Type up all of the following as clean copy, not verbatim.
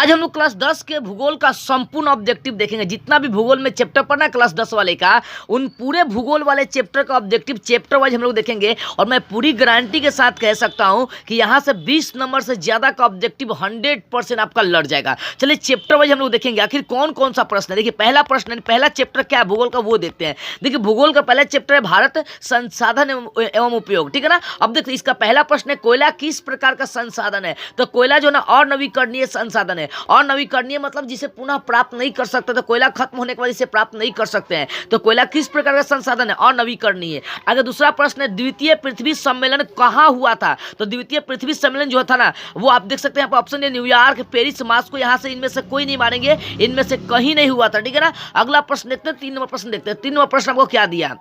आज हम लोग क्लास 10 के भूगोल का संपूर्ण ऑब्जेक्टिव देखेंगे। जितना भी भूगोल में चैप्टर पढ़ना क्लास 10 वाले का, उन पूरे भूगोल वाले चैप्टर का ऑब्जेक्टिव चैप्टर वाइज हम लोग देखेंगे। और मैं पूरी गारंटी के साथ कह सकता हूं कि यहां से 20 नंबर से ज्यादा का ऑब्जेक्टिव 100% आपका लड़ जाएगा। चलिए चैप्टर वाइज हम लोग देखेंगे आखिर कौन कौन सा प्रश्न है। देखिए पहला प्रश्न, पहला चैप्टर क्या है भूगोल का वो देखते हैं। देखिए भूगोल का पहला चैप्टर है भारत संसाधन एवं उपयोग, ठीक है ना। अब देखिए इसका पहला प्रश्न है कोयला किस प्रकार का संसाधन है। तो कोयला जो ना अनवीकरणीय संसाधन है। अनवीकरणीय मतलब जिसे पुनः प्राप्त नहीं कर सकते, तो कोयला खत्म होने के बाद इसे प्राप्त नहीं कर सकते हैं। तो कोयला किस प्रकार का संसाधन है, अनवीकरणीय। अगर दूसरा प्रश्न है द्वितीय पृथ्वी सम्मेलन कहाँ हुआ था। तो द्वितीय पृथ्वी सम्मेलन जो था ना, वो आप देख सकते हैं ऑप्शन है न्यूयॉर्क, पेरिस, मास्को। यहाँ से इनमें से कोई नहीं मानेंगे, इनमें से कहीं नहीं हुआ था, ठीक है ना। अगला प्रश्न देखते हैं, 3 नंबर प्रश्न देखते हैं। 3 नंबर प्रश्न आपको क्या दिया।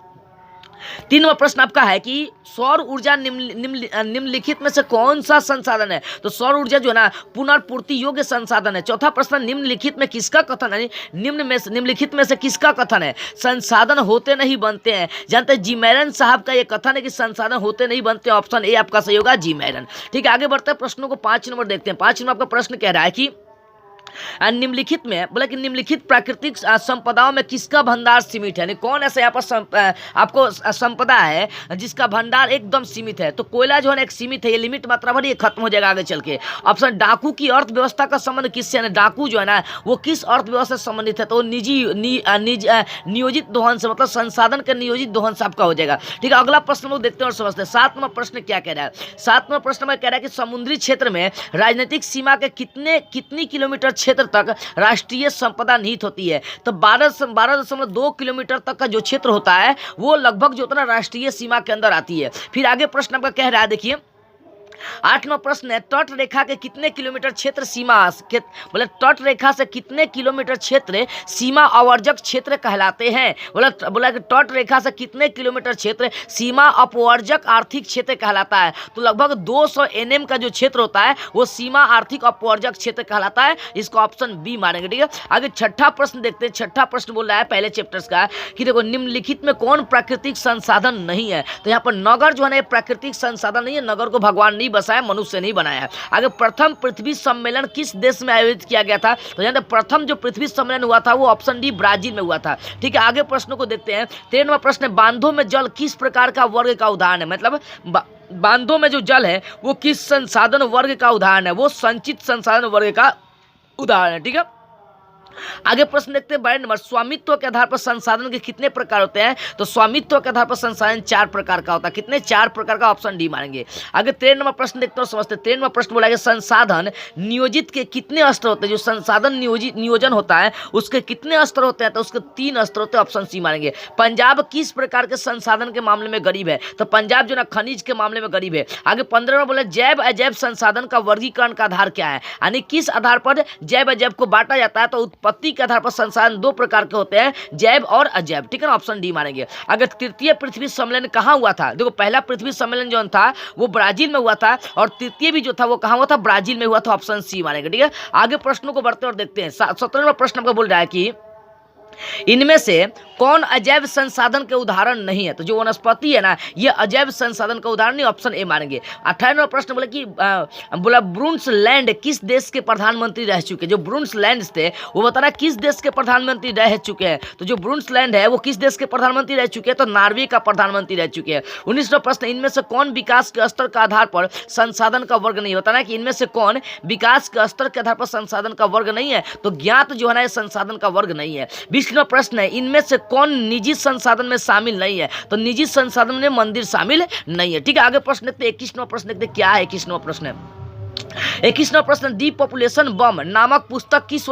3 नंबर प्रश्न आपका है कि सौर ऊर्जा निम्नलिखित में से कौन सा संसाधन है। तो सौर ऊर्जा जो है ना पुनर्पूर्ति योग्य संसाधन है। चौथा प्रश्न निम्नलिखित में किसका कथन है, निम्नलिखित में से किसका कथन है संसाधन होते नहीं बनते हैं। जानते हैं जी मैरन साहब का यह कथन है कि संसाधन होते नहीं बनते। ऑप्शन ए आपका सही होगा, जी मैरन। ठीक है आगे बढ़ते हैं, प्रश्नों को 5 नंबर देखते हैं। 5 नंबर आपका प्रश्न कह रहा है कि निम्नलिखित में बोला कि निम्नलिखित प्राकृतिक संपदाओं में किसका भंडार सीमित है। यानी कौन ऐसा यहाँ पर आपको संपदा है जिसका भंडार एकदम सीमित है। तो कोयला जो है एक सीमित है, ये लिमिट मात्रा भर ये खत्म हो जाएगा आगे चल के। ऑप्शन डाकू की अर्थव्यवस्था का संबंध किससे है। डाकू जो है ना वो किस अर्थव्यवस्था से संबंधित है। तो नियोजित दोहन से, मतलब संसाधन के नियोजित दोहन से आपका हो जाएगा। ठीक है अगला प्रश्न लोग देखते हैं और समझते हैं। 7 नंबर प्रश्न क्या कह रहा है। 7 नंबर प्रश्न में कह रहा है कि समुद्री क्षेत्र में राजनीतिक सीमा के कितनी किलोमीटर क्षेत्र तक राष्ट्रीय संपदा निहित होती है। तो 12.2 किलोमीटर तक का जो क्षेत्र होता है वो लगभग जो होता है राष्ट्रीय सीमा के अंदर आती है। फिर आगे प्रश्न आपका कह रहा है, देखिए 8 नंबर प्रश्न है तट रेखा के कितने किलोमीटर क्षेत्र सीमा बोले तट रेखा से कितने किलोमीटर क्षेत्र सीमा अवर्जक क्षेत्र कहलाते हैं। बोला कि तट रेखा से कितने किलोमीटर क्षेत्र सीमा अपवर्जक आर्थिक क्षेत्र कहलाता है। तो लगभग 200 NM का जो क्षेत्र होता है वो सीमा आर्थिक अपवर्जक क्षेत्र कहलाता है। इसको ऑप्शन बी मारेंगे, ठीक है। आगे छठा प्रश्न देखते हैं। छठा प्रश्न बोल रहा है पहले चैप्टर्स का कि देखो निम्नलिखित में कौन प्राकृतिक संसाधन नहीं है। तो यहाँ पर नगर जो है प्राकृतिक संसाधन नहीं है। नगर को भगवान नहीं बसाया, मनुष्य नहीं बनाया। आगे प्रथम पृथ्वी सम्मेलन किस देश में आयोजित किया गया था। तो यहाँ प्रथम जो पृथ्वी सम्मेलन हुआ था वो ऑप्शन डी ब्राजील में हुआ था। ठीक है आगे प्रश्नों को देखते हैं। 13वां प्रश्न है बांधों में जल किस प्रकार का वर्ग का उदाहरण है। मतलब बांधों में जो जल है वो किस संसाधन वर्ग का उदाहरण है। वो संचित संसाधन वर्ग का उदाहरण है, ठीक है। आगे प्रश्न देखते हैं 12 नंबर स्वामित्व के आधार पर संसाधन के कितने प्रकार होते हैं। तो स्वामित्व के आधार पर संसाधन 4 प्रकार का होता है। कितने, 4 प्रकार का। ऑप्शन डी मानेंगे। आगे 13 नंबर प्रश्न देखते हैं समझते हैं। 13 नंबर प्रश्न बोला गया संसाधन नियोजित के कितने स्तर होते हैं। जो संसाधन नियोजन होता है उसके कितने स्तर होते हैं। तो उसके 3 स्तर होते हैं। ऑप्शन सी मानेंगे। पंजाब किस प्रकार के संसाधन के मामले में गरीब है। तो पंजाब जो ना खनिज के मामले में गरीब है। आगे 15 में बोला जैव अजैव संसाधन का वर्गीकरण का आधार क्या है। यानी किस आधार पर जैव अजैव को बांटा जाता है। तो उत्पत्ति के आधार पर संसाधन 2 प्रकार के होते हैं, जैव और अजैव, ठीक है ना। ऑप्शन डी मानेंगे। अगर तृतीय पृथ्वी सम्मेलन कहाँ हुआ था। देखो पहला पृथ्वी सम्मेलन जो था वो ब्राजील में हुआ था और तृतीय भी जो था वो कहाँ हुआ था, ब्राजील में हुआ था। ऑप्शन सी मानेंगे, ठीक है। आगे प्रश्नों को बढ़ते और देखते हैं। 17वां प्रश्न आपको बोल रहा है कि इनमें से कौन अजैव संसाधन के उदाहरण नहीं है। तो जो वनस्पति है ना ये अजैव संसाधन का उदाहरण नहीं। ऑप्शन ए मानेंगे। 18वां प्रश्न बोला कि ब्रुन्स लैंड किस देश के प्रधानमंत्री रह चुके। जो ब्रुन्स लैंड थे वो बताना किस देश के प्रधानमंत्री रह चुके हैं। तो जो ब्रुन्स लैंड है वो किस देश के प्रधानमंत्री रह चुके हैं। तो नॉर्वे का प्रधानमंत्री रह चुके हैं। 19वां प्रश्न इनमें से कौन विकास के स्तर के आधार पर संसाधन का वर्ग नहीं होता ना, कि इनमें से कौन विकास के स्तर के आधार पर संसाधन का वर्ग नहीं है। तो ज्ञात जो है ना ये संसाधन का वर्ग नहीं है। 20वां प्रश्न है इनमें से कौन निजी संसाधन में शामिल नहीं है। तो निजी संसाधन में मंदिर शामिल नहीं है, ठीक है। आगे प्रश्न देखते हैं 21वां प्रश्न देखते क्या है। 21वां प्रश्न है 21वां प्रश्न डी पॉपुलेशन बम नामक पुस्तक किस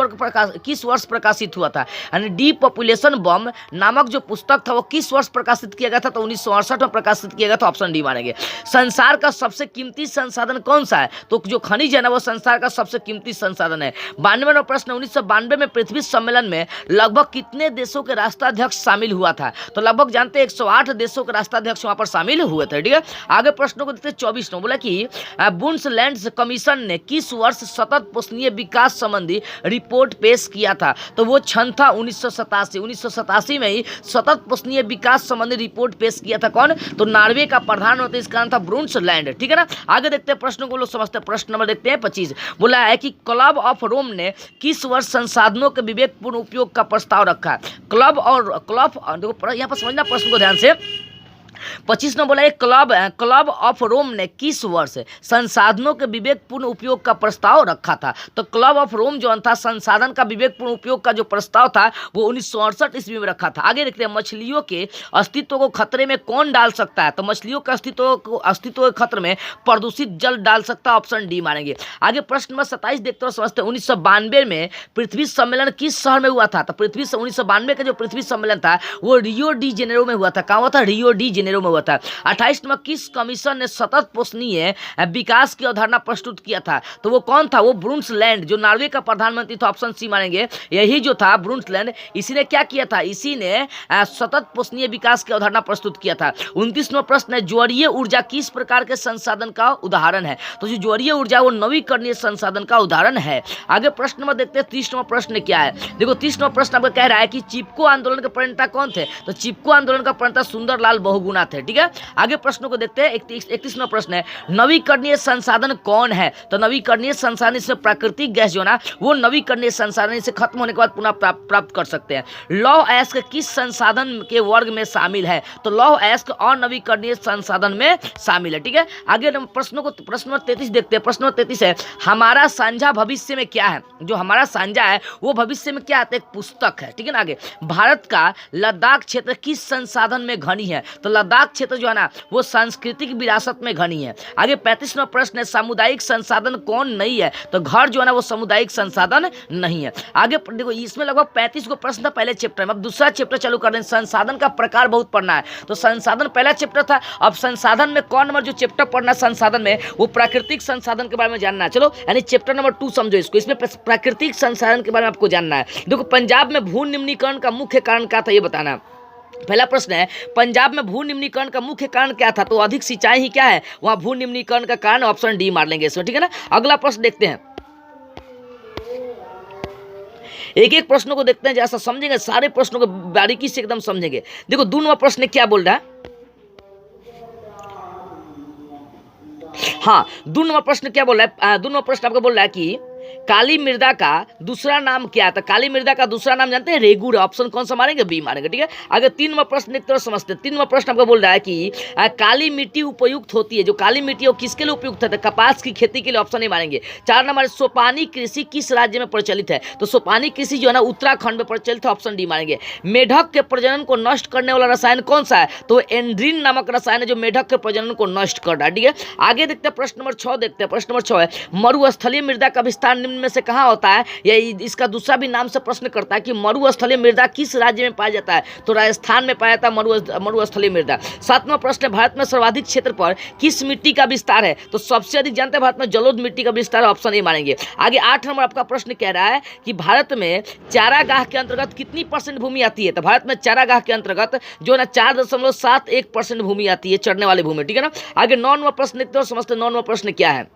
वर्ष प्रकाशित हुआ था। यानी डी पॉपुलेशन बम नामक जो पुस्तक था वो किस वर्ष प्रकाशित किया गया था। तो 1968 में प्रकाशित किया गया था। ऑप्शन डी मानेंगे। संसार का सबसे कीमती संसाधन कौन सा है। तो जो खनिज है ना वो संसार का सबसे कीमती संसाधन है। 92वां प्रश्न 1992 में पृथ्वी सम्मेलन में लगभग कितने देशों के राष्ट्राध्यक्ष शामिल हुआ था। तो लगभग जानते हैं 108 देशों के राष्ट्राध्यक्ष वहां पर शामिल हुए थे, ठीक है। आगे प्रश्नों को देखते 24 बोला कि बुन्स लैंड कमीशन कमीशन ने किस वर्ष सतत पोषणीय विकास संबंधी रिपोर्ट पेश किया था? तो वो सन था 1987 में ही सतत पोषणीय विकास संबंधी रिपोर्ट पेश किया था। कौन? तो नॉर्वे का प्रधानमंत्री, इसका नाम था ब्रुंसलैंड। ठीक है ना। आगे देखते हैं प्रश्नों को, लोग समझते हैं। प्रश्न नंबर देखते हैं 25। बोला है कि क्लब ऑफ रोम ने किस वर्ष संसाधनों के विवेकपूर्ण उपयोग का प्रस्ताव रखा? क्लब देखो यहाँ पर समझना प्रश्न को ध्यान से। 25 ने बोला क्लब ऑफ रोम ने किस वर्ष संसाधनों के विवेकपूर्ण उपयोग का प्रस्ताव रखा था? तो क्लब ऑफ रोम जो था, संसाधन का विवेकपूर्ण उपयोग का जो प्रस्ताव था वो 1968 ईस्वी में रखा था। आगे देखते हैं, मछलियों के अस्तित्व को खतरे में कौन डाल सकता है? तो मछलियों के अस्तित्व के खतरे में प्रदूषित जल डाल सकता है, ऑप्शन डी मानेंगे। आगे प्रश्न नंबर 27 देखते हो, समझते हैं। 1992 में पृथ्वी सम्मेलन किस शहर में हुआ था? तो 1992 का जो पृथ्वी सम्मेलन था वो रियो डी जेनेरो में हुआ था। कहाँ हुआ था? रियो डी जेनेरो में हुआ था। 28 नंबर, किस कमीशन ने सतत पोषणीय विकास की अवधारणा प्रस्तुत किया था? तो वो कौन था? वो ब्रुंसलैंड, जो नॉर्वे का प्रधानमंत्री था, ऑप्शन सी मानेंगे। यही जो था ब्रुंसलैंड, इसी ने क्या किया था? इसी ने सतत पोषणीय विकास की अवधारणा प्रस्तुत किया था। 29वां प्रश्न है, ज्वारीय ऊर्जा किस प्रकार के संसाधन का उदाहरण है? तो जो ज्वारीय ऊर्जा वो नवीकरणीय संसाधन का उदाहरण है। आगे प्रश्न नंबर देखते हैं, 30वां प्रश्न क्या है? देखो 30वां प्रश्न आपका कह रहा है कि चिपको आंदोलन के प्रणेता कौन थे? तो चिपको आंदोलन का प्रणेता सुंदरलाल बहुगुणा थे। ठीक है। आगे प्रश्नों को देखते हैं। 31वां प्रश्न है, नवीकरणीय संसाधन कौन है? तो नवीकरणीय संसाधन, इसमें प्राकृतिक गैस जो है ना वो नवीकरणीय संसाधन, इसे खत्म होने के बाद पुनः प्राप्त कर सकते हैं। लौह अयस्क किस संसाधन के वर्ग में शामिल है? तो लौह अयस्क अनवीकरणीय संसाधन में शामिल है। ठीक है। आगे प्रश्न नंबर 33 देखते हैं। प्रश्न नंबर 33 है, हमारा साझा भविष्य में क्या है? जो हमारा साझा है वो भविष्य में क्या है? एक पुस्तक है। ठीक है ना। आगे, भारत का लद्दाख क्षेत्र किस संसाधन में घनी है? तो लद्दाख क्षेत्र जो है ना वो सांस्कृतिक विरासत में घनी है। आगे 35वां प्रश्न है, सामुदायिक संसाधन कौन नहीं है? तो घर जो है ना वो सामुदायिक संसाधन नहीं है। आगे देखो, इसमें लगभग 35 को प्रश्न था पहले चैप्टर में। अब दूसरा चैप्टर चालू कर दें। संसाधन का प्रकार बहुत पढ़ना है। तो संसाधन पहला चैप्टर था, अब संसाधन में कौन नंबर जो चैप्टर पढ़ना संसाधन में, वो प्राकृतिक संसाधन के बारे में जानना है। चलो, यानी चैप्टर नंबर 2 समझो इसको। इसमें प्राकृतिक संसाधन के बारे में आपको जानना है। देखो, पंजाब में भू निम्नीकरण का मुख्य कारण क्या था, ये बताना। पहला प्रश्न है, पंजाब में भू निम्नीकरण का मुख्य कारण क्या था? तो अधिक सिंचाई ही क्या है वहां भू निम्नीकरण का कारण, ऑप्शन डी मार लेंगे इसमें। ठीक है ना। अगला प्रश्न देखते हैं, एक एक प्रश्नों को देखते हैं, जैसा समझेंगे सारे प्रश्नों को बारीकी से एकदम समझेंगे। देखो 2 नंबर प्रश्न क्या बोल रहा है? हाँ, 2 नंबर प्रश्न क्या बोल रहा है? 2 नंबर प्रश्न आपको बोल रहा है कि काली मृदा का दूसरा नाम क्या था? काली मृदा का दूसरा नाम जानते हैं? रेगुर। ऑप्शन कौन सा मारेंगे? बी मारेंगे। ठीक है। आगे 3 नंबर प्रश्न देखते हैं, समझते हैं। 3 नंबर प्रश्न आपको बोल रहा है कि काली मिट्टी उपयुक्त होती है। जो काली मिट्टी है वो किसके लिए उपयुक्त है? कपास की खेती के लिए, ऑप्शन नहीं मारेंगे। 4 नंबर, सोपानी कृषि किस राज्य में प्रचलित है? तो सोपानी कृषि जो है ना उत्तराखंड में प्रचलित है, ऑप्शन डी मारेंगे। मेढक के प्रजनन को नष्ट करने वाला रसायन कौन सा है? तो एंड्रीन नामक रसायन है जो मेढक के प्रजनन को नष्ट कर रहा है। ठीक है। आगे देखते हैं प्रश्न नंबर 6 देखते हैं। प्रश्न नंबर 6 है, मरुस्थलीय मृदा का विस्तार निम्न में से कहाँ होता है? या इसका दूसरा भी नाम से प्रश्न करता है कि मरुस्थलीय मृदा किस राज्य में पाया जाता है? तो राजस्थान में पाया जाता है मरुस्थलीय मृदा। 7वां प्रश्न है, भारत में सर्वाधिक क्षेत्र पर किस मिट्टी का विस्तार है? तो सबसे अधिक जानते हैं भारत में जलोढ़ मिट्टी का विस्तार, ऑप्शन ए मानेंगे। आगे 8 नंबर आपका प्रश्न कह रहा है कि भारत में चारागाह के अंतर्गत कितनी % भूमि आती है? तो भारत में चारागाह के अंतर्गत जो है ना 4.71% भूमि आती है, चढ़ने वाली भूमि। ठीक है ना। आगे 9 नंबर प्रश्न देखते हो, समझते 9 नंबर प्रश्न क्या है?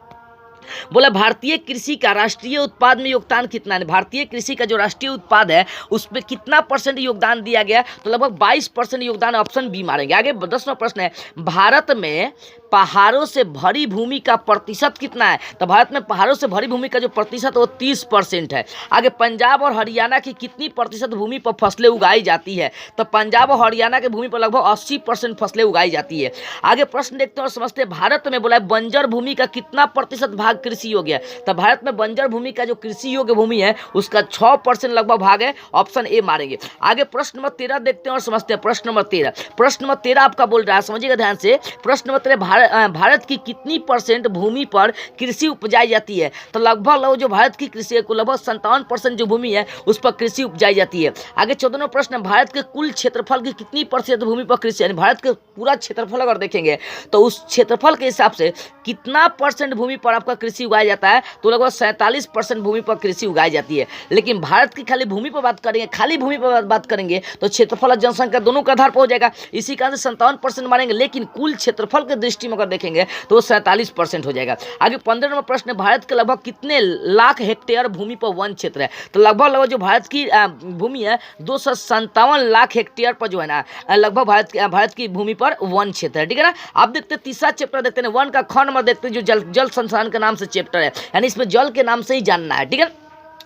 बोला भारतीय कृषि का राष्ट्रीय उत्पाद में योगदान कितना है? भारतीय कृषि का जो राष्ट्रीय उत्पाद है उसमें कितना % योगदान दिया गया? तो लगभग 22% योगदान, ऑप्शन बी मारेंगे। आगे 10वां प्रश्न है, भारत में पहाड़ों से भरी भूमि का प्रतिशत कितना है? तो भारत में पहाड़ों से भरी भूमि का जो प्रतिशत है वो 30% है। आगे पंजाब और हरियाणा की कितनी % भूमि पर फसलें उगाई जाती है? तो पंजाब और हरियाणा की भूमि पर लगभग 80% फसलें उगाई जाती है। आगे प्रश्न देखते हैं और समझते हैं, भारत में बोला बंजर भूमि का कितना % भाग कृषि योग्य है? तो भारत में बंजर भूमि का जो कृषि योग्य भूमि है उसका 6% लगभग भाग है, ऑप्शन ए मारेंगे। आगे प्रश्न नंबर 13 देखते हैं और समझते हैं। प्रश्न नंबर 13 आपका बोल रहा है, समझिएगा ध्यान से। प्रश्न नंबर 13, भारत की कितनी % भूमि पर कृषि उपजाई जाती है? तो लगभग जो भारत की कृषि है लगभग 57% जो भूमि है उस पर कृषि उपजाई जाती है। आगे 14वां प्रश्न, भारत के कुल क्षेत्रफल की कितनी % भूमि पर कृषि, यानी भारत के पूरा क्षेत्रफल अगर देखेंगे तो उस क्षेत्रफल के हिसाब से कितना % भूमि पर आपका कृषि उगाया जाता है? तो लगभग 47% भूमि पर कृषि उगाई जाती है। लेकिन भारत की खाली भूमि पर बात करेंगे, खाली भूमि पर बात करेंगे तो क्षेत्रफल और जनसंख्या दोनों के आधार पर हो जाएगा, इसी कारण से 57% मानेंगे। लेकिन कुल क्षेत्रफल के दृष्टि कैपेसिटी में अगर देखेंगे तो वो 47% हो जाएगा। आगे 15 नंबर प्रश्न है, भारत के लगभग कितने लाख हेक्टेयर भूमि पर वन क्षेत्र है? तो लगभग जो भारत की भूमि है 257 लाख हेक्टेयर पर जो है ना लगभग भारत की भूमि पर वन क्षेत्र है, ठीक है ना। आप देखते हैं तीसरा चैप्टर देखते हैं, वन का ख नंबर देखते हैं जो जल संसाधन के नाम से चैप्टर है, यानी इसमें जल के नाम से ही जानना है, ठीक है।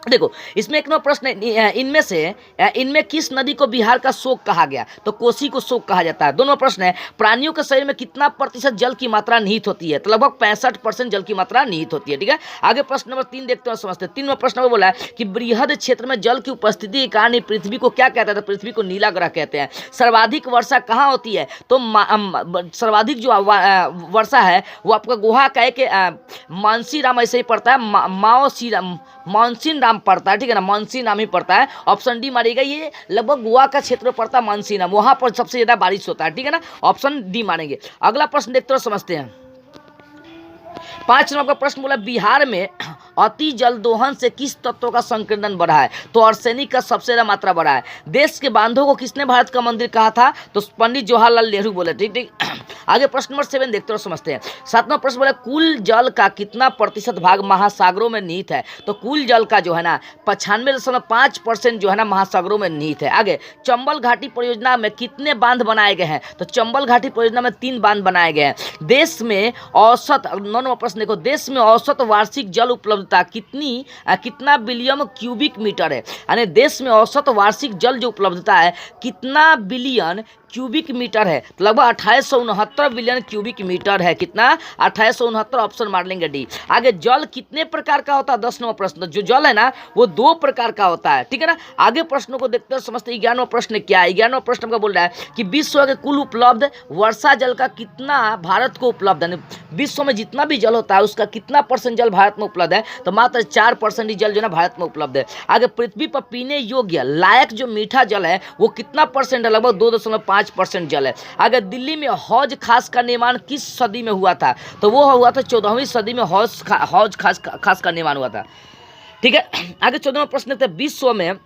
देखो इसमें एक नंबर प्रश्न है, इनमें किस नदी को बिहार का शोक कहा गया? तो कोसी को शोक कहा जाता है। दोनों प्रश्न है, प्राणियों के शरीर में कितना प्रतिशत जल की मात्रा निहित होती है? तो लगभग 65% जल की मात्रा निहित होती है, ठीक है। आगे प्रश्न नंबर 3 देखते हैं, समझते हैं। 3 नंबर प्रश्न में बोला है कि बृहद क्षेत्र में जल की उपस्थिति के कारण पृथ्वी को क्या कहता है? तो पृथ्वी को नीला ग्रह कहते हैं। सर्वाधिक वर्षा कहाँ होती है? तो सर्वाधिक जो वर्षा है वो आपका गोहा कहे के मानसी राम ऐसे ही पड़ता है, मानसीन नाम पड़ता है, ठीक है ना, मानसी नाम ही पड़ता है। ऑप्शन डी मारेगा, ये लगभग गोवा का क्षेत्र पड़ता है मानसी नाम, वहां पर सबसे ज्यादा बारिश होता है, ठीक है ना। ऑप्शन डी मानेंगे। अगला प्रश्न देखते हो, समझते हैं। 5 नंबर का प्रश्न बोला, बिहार में अति जल दोहन से किस तत्व का संकीर्णन बढ़ा है? तो आर्सेनिक का सबसे ज्यादा मात्रा बढ़ा है। देश के बांधों को किसने भारत का मंदिर कहा था? तो पंडित जवाहरलाल नेहरू बोले, ठीक ठीक। आगे प्रश्न नंबर 7 देखते हो, समझते हैं। 7वां प्रश्न बोला, कुल जल का कितना प्रतिशत भाग महासागरों में निहित है? तो कुल जल का जो है ना 95.5% जो है ना महासागरों में निहित है। आगे चंबल घाटी परियोजना में कितने बांध बनाए गए हैं? तो चंबल घाटी परियोजना में 3 बांध बनाए गए हैं। देश में औसत 9 नंबर प्रश्न देखो, देश में औसत वार्षिक जल उपलब्धता कितना बिलियन क्यूबिक मीटर है? यानी देश में औसत वार्षिक जल जो उपलब्धता है कितना बिलियन क्यूबिक मीटर है? तो लगभग 2869 बिलियन क्यूबिक मीटर है। कितना? 2869। ऑप्शन मार लेंगे डी। आगे जल कितने प्रकार का होता है? 10 नंबर प्रश्न, जो जल है ना वो 2 प्रकार का होता है, ठीक है ना। आगे प्रश्नों को देखते हैं, समझते हैं। 11वां प्रश्न क्या है? 11वां प्रश्न का बोल रहा है कि विश्व के कुल उपलब्ध वर्षा जल का कितना भारत को उपलब्ध है? विश्व में जितना भी जल होता है उसका कितना परसेंट जल भारत में उपलब्ध है? तो मात्र 4% ही जल जो है भारत में उपलब्ध है। आगे पृथ्वी पर पीने योग्य लायक जो मीठा जल है वो कितना परसेंट है? लगभग 2.5% जल है। अगर दिल्ली में हौज खास का निर्माण किस सदी में हुआ था? तो वो हुआ था 14वीं सदी में हौज खास का निर्माण हुआ था, ठीक है। आगे 14वां प्रश्न है, विश्व में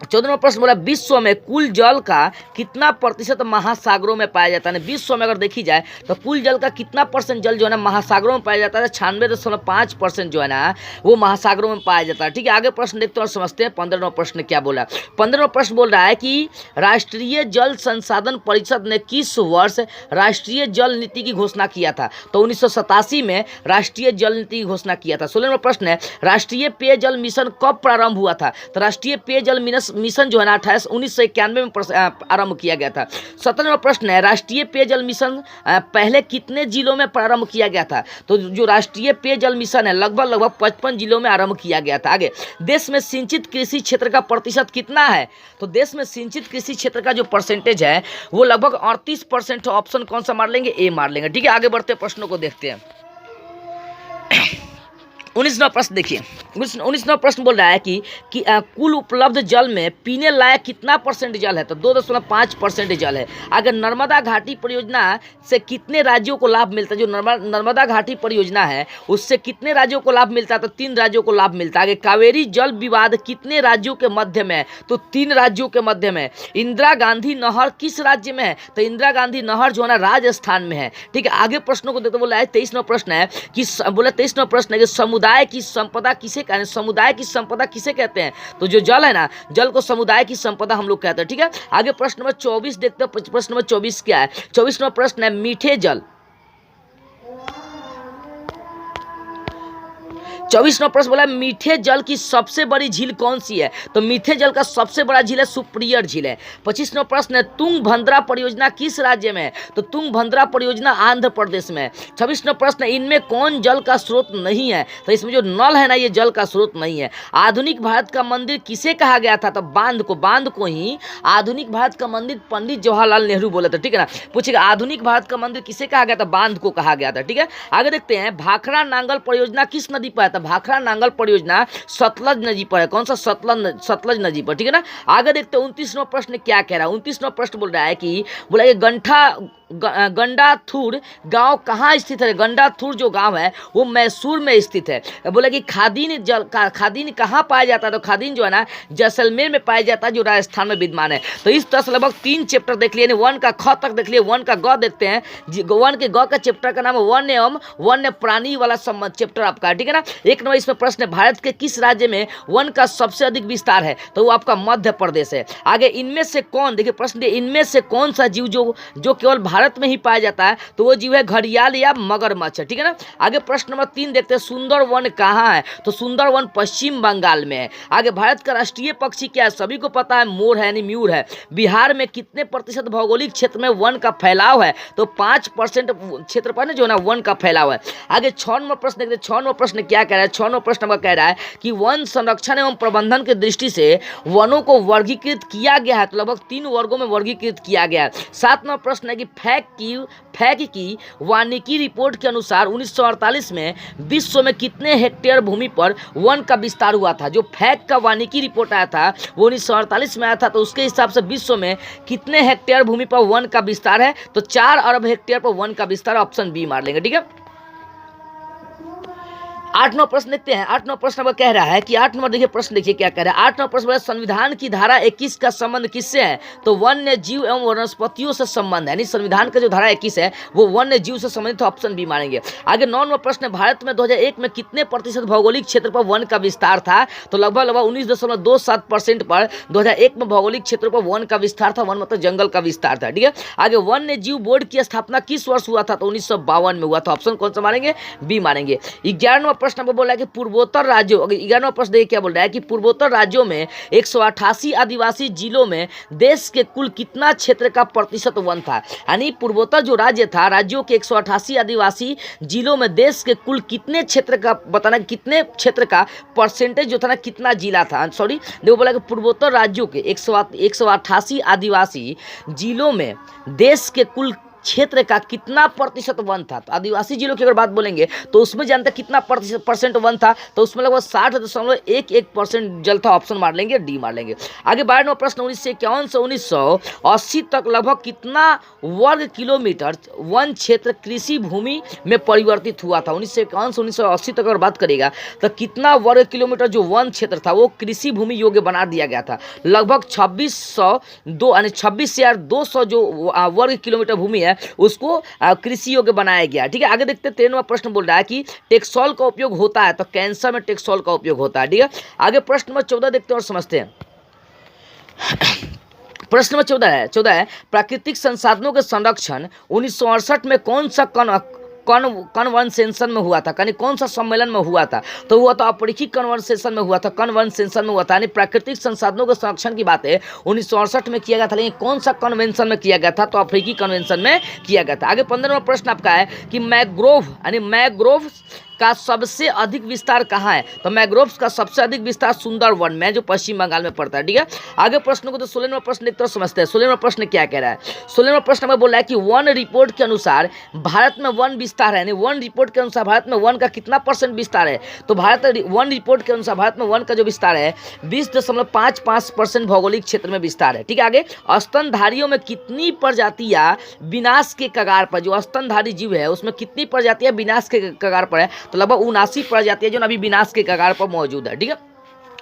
14वां प्रश्न बोला, विश्व में कुल जल का कितना प्रतिशत महासागरों में पाया जाता है? विश्व में अगर देखी जाए तो कुल जल का कितना परसेंट जल जो है ना महासागरों में पाया जाता है? 96.5% जो है ना वो महासागरों में पाया जाता है, ठीक है। आगे प्रश्न देखते हैं और समझते हैं। 15वां प्रश्न क्या बोला? 15वां प्रश्न बोल रहा है कि राष्ट्रीय जल संसाधन परिषद ने किस वर्ष राष्ट्रीय जल नीति की घोषणा किया था? तो 1987 में राष्ट्रीय जल नीति की घोषणा किया था। 16वां प्रश्न है, राष्ट्रीय पेयजल मिशन कब प्रारंभ हुआ था? तो राष्ट्रीय पेयजल मिशन जो है ना 1991 में आरंभ किया गया था। 17वां प्रश्न है, राष्ट्रीय पेयजल मिशन पहले कितने जिलों में प्रारंभ किया गया था? तो जो राष्ट्रीय पेयजल मिशन है लगभग 55 जिलों में आरंभ किया गया था। आगे देश में सिंचित कृषि क्षेत्र का प्रतिशत कितना है? तो देश में सिंचित कृषि क्षेत्र का जो परसेंटेज है वो लगभग 38%। ऑप्शन कौन सा मार लेंगे? ए मार लेंगे, ठीक है। आगे बढ़ते प्रश्नों को देखते हैं। 19वां प्रश्न देखिए, 19वां प्रश्न बोल रहा है कि कुल उपलब्ध जल में पीने लायक कितना परसेंट जल है? तो 2.5% जल है। अगर नर्मदा घाटी परियोजना से कितने राज्यों को लाभ मिलता है? जो नर्मदा घाटी परियोजना है उससे कितने राज्यों को लाभ मिलता है? तो 3 राज्यों को लाभ मिलता है। आगे कावेरी जल विवाद कितने राज्यों के मध्य में है? तो 3 राज्यों के मध्य में। इंदिरा गांधी नहर किस राज्य में है? तो इंदिरा गांधी नहर जो है ना राजस्थान में है, ठीक है। आगे प्रश्नों को देखते बोला है 23वां प्रश्न है कि बोला 23वां प्रश्न है कि समुदाय की संपदा किसे कहते हैं? समुदाय की संपदा किसे कहते हैं? तो जो जल है ना जल को समुदाय की संपदा हम लोग कहते हैं, ठीक है। आगे प्रश्न नंबर 24 देखते हैं। प्रश्न नंबर 24 क्या है? 24वां प्रश्न है, मीठे जल 24वां प्रश्न बोला, मीठे जल की सबसे बड़ी झील कौन सी है? तो मीठे जल का सबसे बड़ा झील है सुप्रियर झील है। 25वां प्रश्न है, तुंगभद्रा परियोजना किस राज्य में है? तो तुंगभद्रा परियोजना आंध्र प्रदेश में है। 26वां प्रश्न है, इनमें कौन जल का स्रोत नहीं है? तो इसमें जो नल है ना ये जल का स्रोत नहीं है। आधुनिक भारत का मंदिर किसे कहा गया था? तो बांध को ही आधुनिक भारत का मंदिर पंडित जवाहरलाल नेहरू बोले थे, ठीक है ना। पूछेगा आधुनिक भारत का मंदिर किसे कहा गया था? बांध को कहा गया था, ठीक है। आगे देखते हैं, भाखड़ा नांगल परियोजना किस नदी पर है? भाखड़ा नांगल परियोजना सतलज नदी पर है। कौन सा? सतलज नदी पर, ठीक है ना। आगे देखते हैं 29वां प्रश्न क्या कह रहा है। 29वां प्रश्न बोल रहा है कि गंठा गंडाथुर गांव कहाँ स्थित है? गंडाथुर जो गांव है वो मैसूर में स्थित है। बोला कि खादीन कहाँ पाया जाता है? तो खादीन जो है ना जैसलमेर में पाया जाता है, जो राजस्थान में विद्यमान है। तो इस तरह से लगभग 3 चैप्टर देख लिए, 1 का ख तक देख लिए, 1 का ग देखते हैं। 1 के ग का चैप्टर का नाम है वन एवं वन्य प्राणी वाला संबंध चैप्टर आपका, ठीक है ना। 1 नंबर इसमें प्रश्न है, भारत के किस राज्य में वन का सबसे अधिक विस्तार है? तो वो आपका मध्य प्रदेश है। आगे इनमें से कौन, देखिए प्रश्न, इनमें से कौन सा जीव जो केवल भारत में ही पाया जाता है? तो वो जीव है घड़ियाल या मगरमच्छ, ठीक है ना। आगे प्रश्न नंबर 3 देखते हैं, सुंदर वन कहाँ है? तो सुंदर वन पश्चिम बंगाल में है। आगे भारत का राष्ट्रीय पक्षी क्या है? सभी को पता है, मोर है, यानी मयूर है। बिहार में कितने प्रतिशत भौगोलिक क्षेत्र में वन का फैलाव है? तो 5% क्षेत्रफल जो है ना वन का फैलाव है। आगे 6 नंबर प्रश्न देखते हैं, 6 नंबर प्रश्न क्या कह रहा है? 6 नंबर प्रश्न कह रहा है कि वन संरक्षण एवं प्रबंधन की दृष्टि से वनों को वर्गीकृत किया गया है, तो लगभग 3 वर्गों में वर्गीकृत किया गया है। 7 नंबर प्रश्न है कि फैक की वानिकी रिपोर्ट के अनुसार 1948 में विश्व में कितने हेक्टेयर भूमि पर वन का विस्तार हुआ था? जो फैक का वानिकी रिपोर्ट आया था वो 1948 में आया था, तो उसके हिसाब से विश्व में कितने हेक्टेयर भूमि पर वन का विस्तार है? तो 4 अरब हेक्टेयर पर वन का विस्तार, ऑप्शन बी मार लेंगे, ठीक है। 8 नंबर प्रश्न देखते हैं। 8 नंबर प्रश्न कह रहा है कि 8 नंबर देखिए प्रश्न, देखिए क्या कह रहा है। 8 नंबर प्रश्न, संविधान की धारा 21 का संबंध किससे है? तो वन्य जीव एवं वनस्पतियों से संबंध है, यानी संविधान का जो धारा 21 है वो वन्य जीव से संबंधित, ऑप्शन बी मानेंगे। आगे 9 नंबर प्रश्न, भारत में 2001 में कितने प्रतिशत भौगोलिक क्षेत्र पर वन का विस्तार था? तो लगभग 19.27% पर 2001 में भौगोलिक क्षेत्र पर वन का विस्तार था। वन मतलब जंगल का विस्तार था, ठीक है। आगे वन्य जीव बोर्ड की स्थापना किस वर्ष हुआ था? तो 1952 में हुआ था, ऑप्शन कौन सा मानेंगे? बी मानेंगे। 11 नंबर प्रश्न पर बोला है कि पूर्वोत्तर राज्यों, 11वां प्रश्न देखिए क्या बोल रहा है कि पूर्वोत्तर राज्यों में 188 आदिवासी जिलों में देश के कुल कितना क्षेत्र का प्रतिशत वन था? यानी पूर्वोत्तर जो राज्य था, राज्यों के 188 आदिवासी जिलों में देश के कुल कितने क्षेत्र का बताना, कितने क्षेत्र का परसेंटेज जो था ना, कितना जिला था, सॉरी देखो बोला कि पूर्वोत्तर राज्यों के 188 आदिवासी जिलों में देश के कुल क्षेत्र का कितना प्रतिशत वन था? तो आदिवासी जिलों की अगर बात बोलेंगे तो उसमें जानते कितना परसेंट वन था? तो उसमें लगभग 60.11% जल था, ऑप्शन मार लेंगे, डी मार लेंगे। आगे 12 नंबर प्रश्न, 1951 से 1980 तक लगभग कितना वर्ग किलोमीटर वन क्षेत्र कृषि भूमि में परिवर्तित हुआ था? 1951 से 1980 तक अगर बात करेगा तो कितना वर्ग किलोमीटर जो वन क्षेत्र था वो कृषि भूमि योग्य बना दिया गया था? लगभग 26,200 जो वर्ग किलोमीटर भूमि है उसको कृषि योग्य बनाया गया, ठीक है। आगे देखते हैं 13वां प्रश्न बोल रहा है कि टेक्सोल का उपयोग होता है, तो कैंसर में टेक्सोल का उपयोग होता है, ठीक है। आगे प्रश्न नंबर 14 देखते हैं और समझते हैं। प्रश्न नंबर 14 है प्राकृतिक संसाधनों के संरक्षण 1968 में कौन सा कन्वेंशन में हुआ था? यानी कौन सा सम्मेलन में हुआ था? तो हुआ था अफ्रीकी कन्वेंशन में हुआ था, कन्वेंशन में हुआ था। यानी प्राकृतिक संसाधनों के संरक्षण की बातें 1968 में किया गया था, लेकिन कौन सा कन्वेंशन में किया गया था? तो अफ्रीकी कन्वेंशन में किया गया था। आगे 15वां प्रश्न आपका है कि मैंग्रोव का सबसे अधिक विस्तार कहाँ है? तो मैंग्रोव्स का सबसे अधिक विस्तार सुंदरवन में, जो पश्चिम बंगाल में पड़ता है, ठीक है। आगे प्रश्नों को तो 16वां प्रश्न देखते हैं, समझते हैं 16वां प्रश्न क्या कह रहा है। 16वां प्रश्न में बोल रहा है कि वन रिपोर्ट के अनुसार भारत में वन विस्तार है, यानी वन रिपोर्ट के अनुसार भारत में वन का कितना परसेंट विस्तार है? तो वन रिपोर्ट के अनुसार भारत में वन का जो विस्तार है 20.55% भौगोलिक क्षेत्र में विस्तार है, ठीक है। आगे स्तनधारियों में कितनी प्रजातियां विनाश के कगार पर, जो स्तनधारी जीव है उसमें कितनी प्रजातियां विनाश के कगार पर है? तो लगभग 79 प्रजातियां जो अभी विनाश के कगार पर मौजूद है, ठीक है।